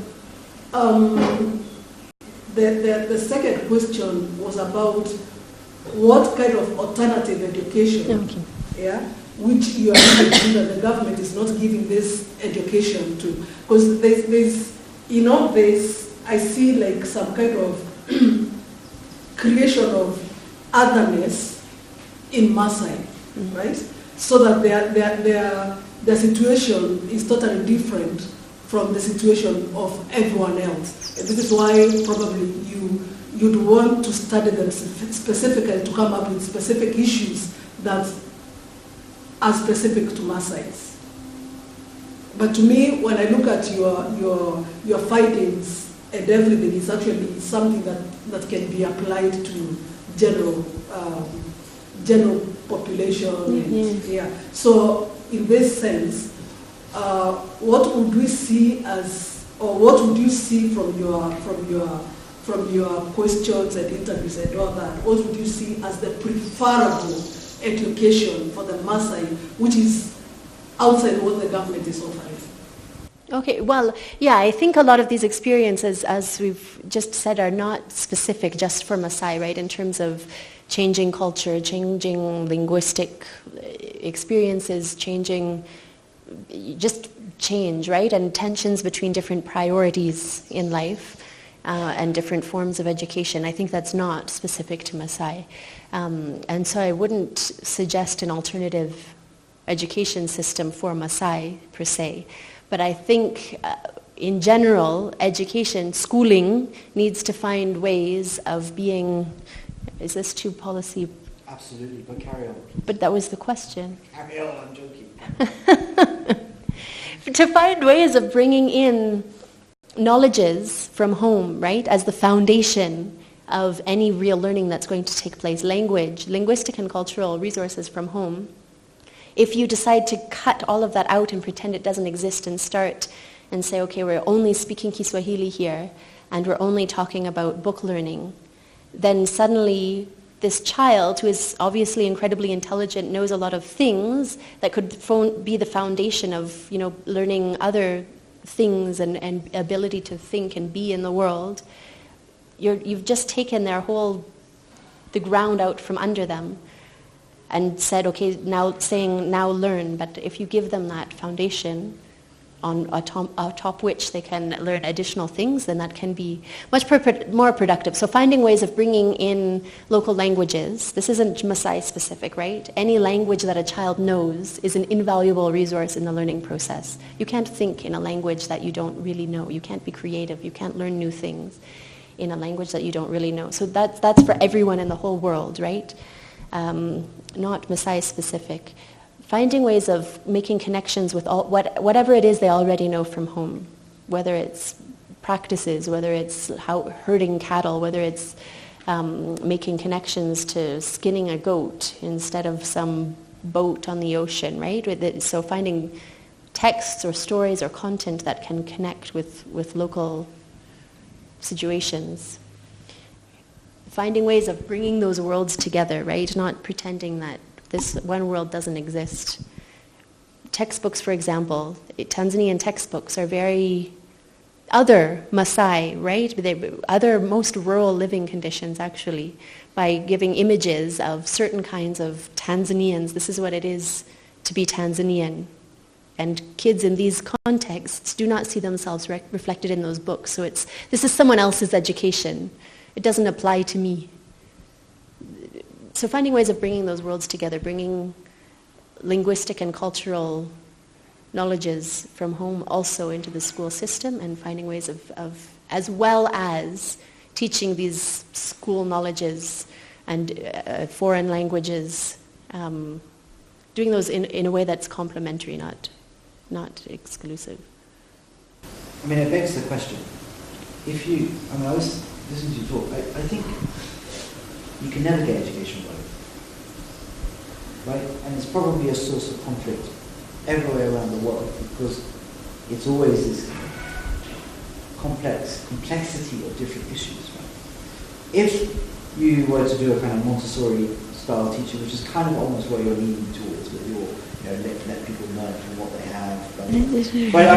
the second question was about what kind of alternative education, which you are saying that the government is not giving this education to. Because there's, I see like some kind of creation of otherness in Maasai, right? So that their situation is totally different from the situation of everyone else. And this is why probably you'd want to study them specifically to come up with specific issues that are specific to Maasais. But to me, when I look at your findings and everything, it's actually something that can be applied to general population. And, So in this sense, what would we see as, or what would you see from your questions and interviews and all that? What would you see as the preferable education for the Maasai, which is outside what the government is offering. Okay, well, yeah, I think a lot of these experiences, as we've just said, are not specific just for Maasai, right, in terms of changing culture, changing linguistic experiences, changing, just change, right, and tensions between different priorities in life and different forms of education. I think that's not specific to Maasai. And so I wouldn't suggest an alternative education system for Maasai, per se. But I think, in general, education, schooling, needs to find ways of being... Is this too policy? Absolutely, but carry on. But that was the question. Carry on, I'm joking. To find ways of bringing in knowledges from home, right, as the foundation of any real learning that's going to take place. Language, linguistic and cultural resources from home. If you decide to cut all of that out and pretend it doesn't exist and start and say, okay, we're only speaking Kiswahili here and we're only talking about book learning, then suddenly this child, who is obviously incredibly intelligent, knows a lot of things that could be the foundation of, you know, learning other things and ability to think and be in the world. You've just taken the ground out from under them and said, okay, now learn. But if you give them that foundation on atop which they can learn additional things, then that can be much more productive. So finding ways of bringing in local languages. This isn't Maasai specific, right? Any language that a child knows is an invaluable resource in the learning process. You can't think in a language that you don't really know. You can't be creative. You can't learn new things in a language that you don't really know. So that's for everyone in the whole world, right? Not Maasai specific. Finding ways of making connections with whatever it is they already know from home, whether it's practices, whether it's herding cattle, whether it's making connections to skinning a goat instead of some boat on the ocean, right? So finding texts or stories or content that can connect with local situations. Finding ways of bringing those worlds together, right? Not pretending that this one world doesn't exist. Textbooks, for example, Tanzanian textbooks are very other Maasai, right? Other most rural living conditions, actually, by giving images of certain kinds of Tanzanians. This is what it is to be Tanzanian. And kids in these contexts do not see themselves reflected in those books. So this is someone else's education. It doesn't apply to me. So finding ways of bringing those worlds together, bringing linguistic and cultural knowledges from home also into the school system, and finding ways of as well as teaching these school knowledges and foreign languages, doing those in a way that's complementary, not exclusive. I mean, it begs the question. I was listening to you talk. I think you can never get education right? And it's probably a source of conflict everywhere around the world because it's always this complexity of different issues, right? If you were to do a kind of Montessori style teaching, which is kind of almost what you're leaning towards, with your, let people learn from what they have. But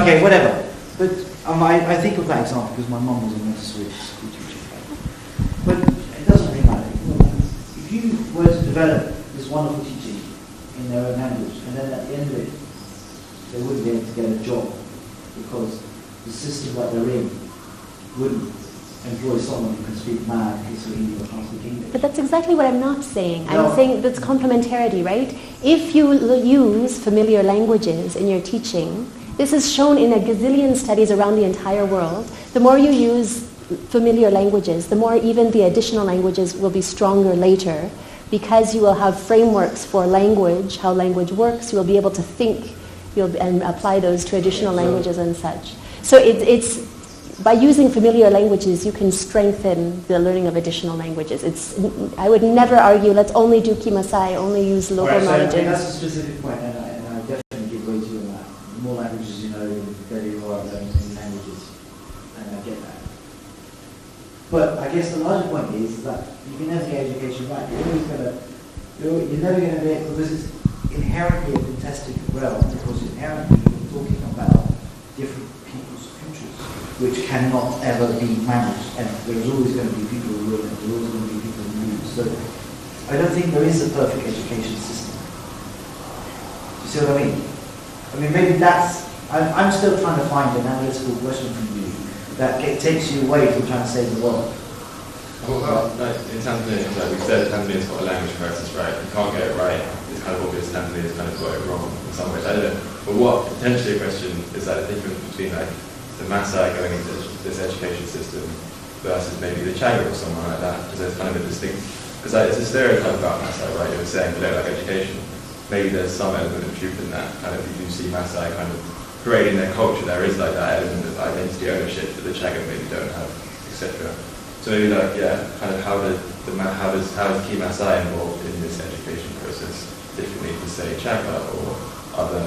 okay, whatever. But I think of that example because my mum was a Montessori school teacher. Right? But it doesn't really matter. If you were to develop this wonderful teaching in their own language, and then at the end of it, they wouldn't be able to get a job because the system that they're in wouldn't employ someone who can speak mad Kiswahili or can't speak English. But that's exactly what I'm not saying. No. I'm saying that's complementarity, right? If you use familiar languages in your teaching, this is shown in a gazillion studies around the entire world. The more you use familiar languages, the more even the additional languages will be stronger later, because you will have frameworks for language, how language works. You will be able to think and apply those to additional languages and such. So it's by using familiar languages, you can strengthen the learning of additional languages. I would never argue, let's only do Kimasai, only use local knowledge. That's a specific point, and I definitely give way to you on that. The more languages you know, the better you are at learning new languages, and I get that. But I guess the larger point is that you can never get education right. You're never going to be able, because inherently a contested realm because inherently you're talking about different people's futures, which cannot ever be managed, and there's always going to be people who win and there's always going to be people who lose. So I don't think there is a perfect education system. You see what I mean? I mean, maybe that's, I'm still trying to find an analytical question from you that takes you away from trying to save the world. Well, like in Tanzania, like we said, Tanzania's got a language crisis, right? You can't get it right. It's kind of obvious Tanzania's kind of got it wrong in some ways. I don't know. But what potentially a question is like the difference between like the Maasai going into this education system versus maybe the Chaga or someone like that, because there's kind of a distinct, because like, it's a stereotype about Maasai, right? You were saying you don't like education. Maybe there's some element of truth in that. Kind of you do see Maasai kind of creating their culture. There is like that element of identity ownership that the Chaga maybe don't have, etc. So maybe like, yeah, kind of how is Key Maasai involved in this education process differently to say Chaga or other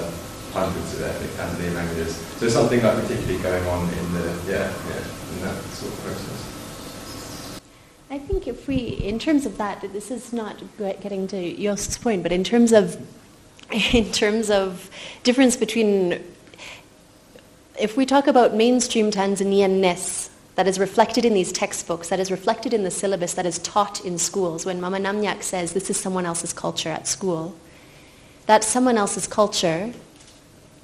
hundreds of ethnic Tanzanian languages? So something like particularly going on in the in that sort of process. I think if we, in terms of that, this is not getting to Jost's point, but in terms of difference between, if we talk about mainstream Tanzanianness, that is reflected in these textbooks, that is reflected in the syllabus, that is taught in schools. When Mama Namnyak says this is someone else's culture at school, that someone else's culture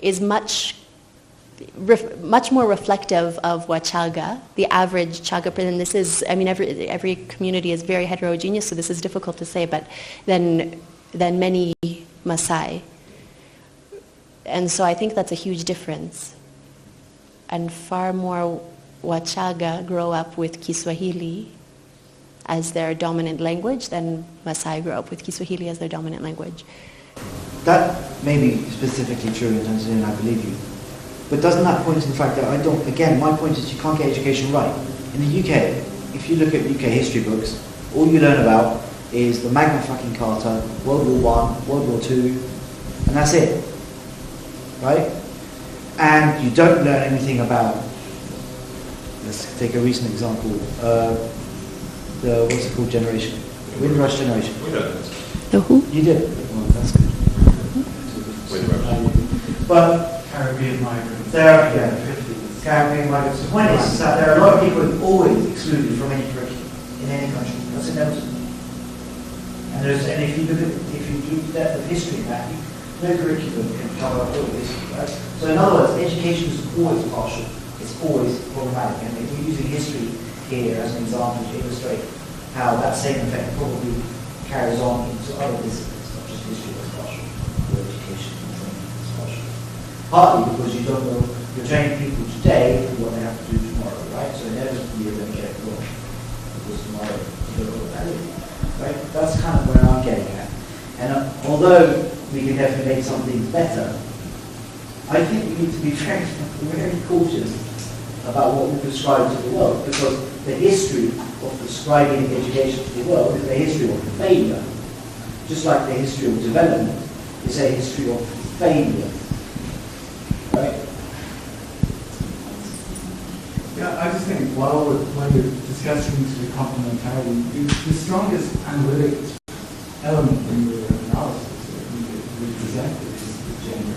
is much more reflective of what Chaga, the average Chaga, and this is, I mean, every community is very heterogeneous, so this is difficult to say, but than many Maasai. And so I think that's a huge difference. And far more Wachaga grow up with Kiswahili as their dominant language than Maasai grow up with Kiswahili as their dominant language. That may be specifically true in Tanzania, and I believe you. But doesn't that point to the fact that again, my point is you can't get education right. In the UK, if you look at UK history books, all you learn about is the Magna fucking Carta, World War I, World War II, and that's it. Right? And you don't learn anything about, let's take a recent example, the, what's it called, generation? Windrush generation. The who? You did. Well, that's good. But Caribbean migrants. Caribbean migrants. The point is that there are a lot of people who are always excluded from any curriculum in any country. That's inevitable. And if you look at the depth of history, Matthew, no curriculum can cover all of history, right? So in other words, education is always partial. It's always problematic. And if we're using history here as an example to illustrate how that same effect probably carries on into other disciplines, not just history that's partial, or education and training that's partial. Partly because you don't know, you're training people today for what they have to do tomorrow, right? So inevitably you're going to get it wrong, because tomorrow you don't know what that is, right? That's kind of where I'm getting at. And although we can definitely make some things better, I think we need to be very, very cautious about what we prescribe to the world, because the history of prescribing education to the world is a history of failure. Just like the history of development is a history of failure. Right? Yeah, I just think when you're discussing the complementarity, the strongest analytic element in your analysis that we presented is the gender.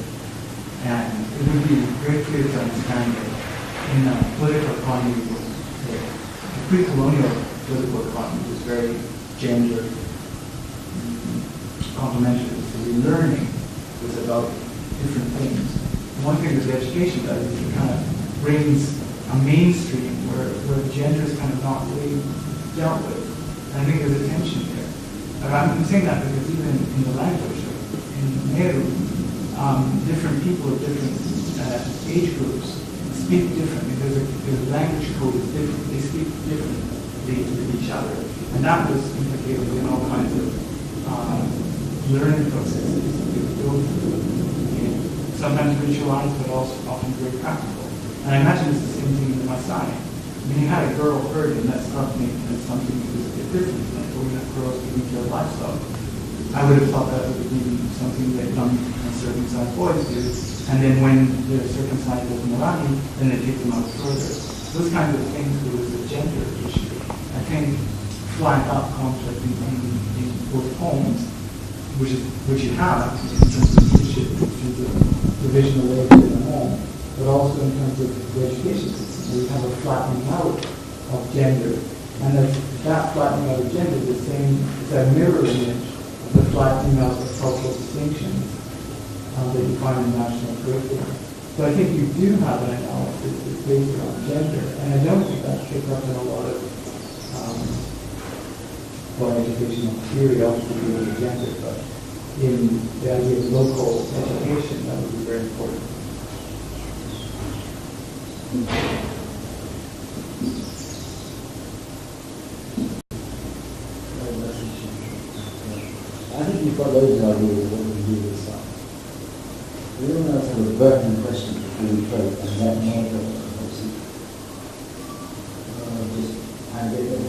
And it would be very clear to understand that in the political economy, the pre-colonial political economy was very gender complementary. So the learning was about different things. And one thing that the education does is it kind of brings a mainstream where gender is kind of not really dealt with. And I think there's a tension there. I'm saying that because even in the language, in Meru, different people of different age groups speak differently. There's a language code that's different. They speak differently with each other. And that was implicated in all kinds of learning processes. Sometimes ritualized, but also often very practical. And I imagine it's the same thing in the Maasai. I mean, you had a girl herd, and that struck me as something that was a bit different, like going at girls taking care of livestock. I would have thought that would have been something that young circumcised boys do. And then when they're circumcised as Morani, then they take them out further. Those kinds of things, there was a gender issue. I think flag up conflict in both homes which you have in terms of leadership, in terms of division of labor in the home, but also in terms of the education system, where you have a flattening out of gender. And that flattening out of gender is the same, it's a mirror image of the flattening out of cultural distinctions that you find in national curriculum. So I think you do have an analysis that's based on gender, and I don't think that's picked up in a lot of educational theory, obviously dealing with gender, but in the idea of local education, that would be very important. I think you've got loads of ideas of what we do with stuff. Everyone else has a burning question before we close, and that may go, obviously. Just hand it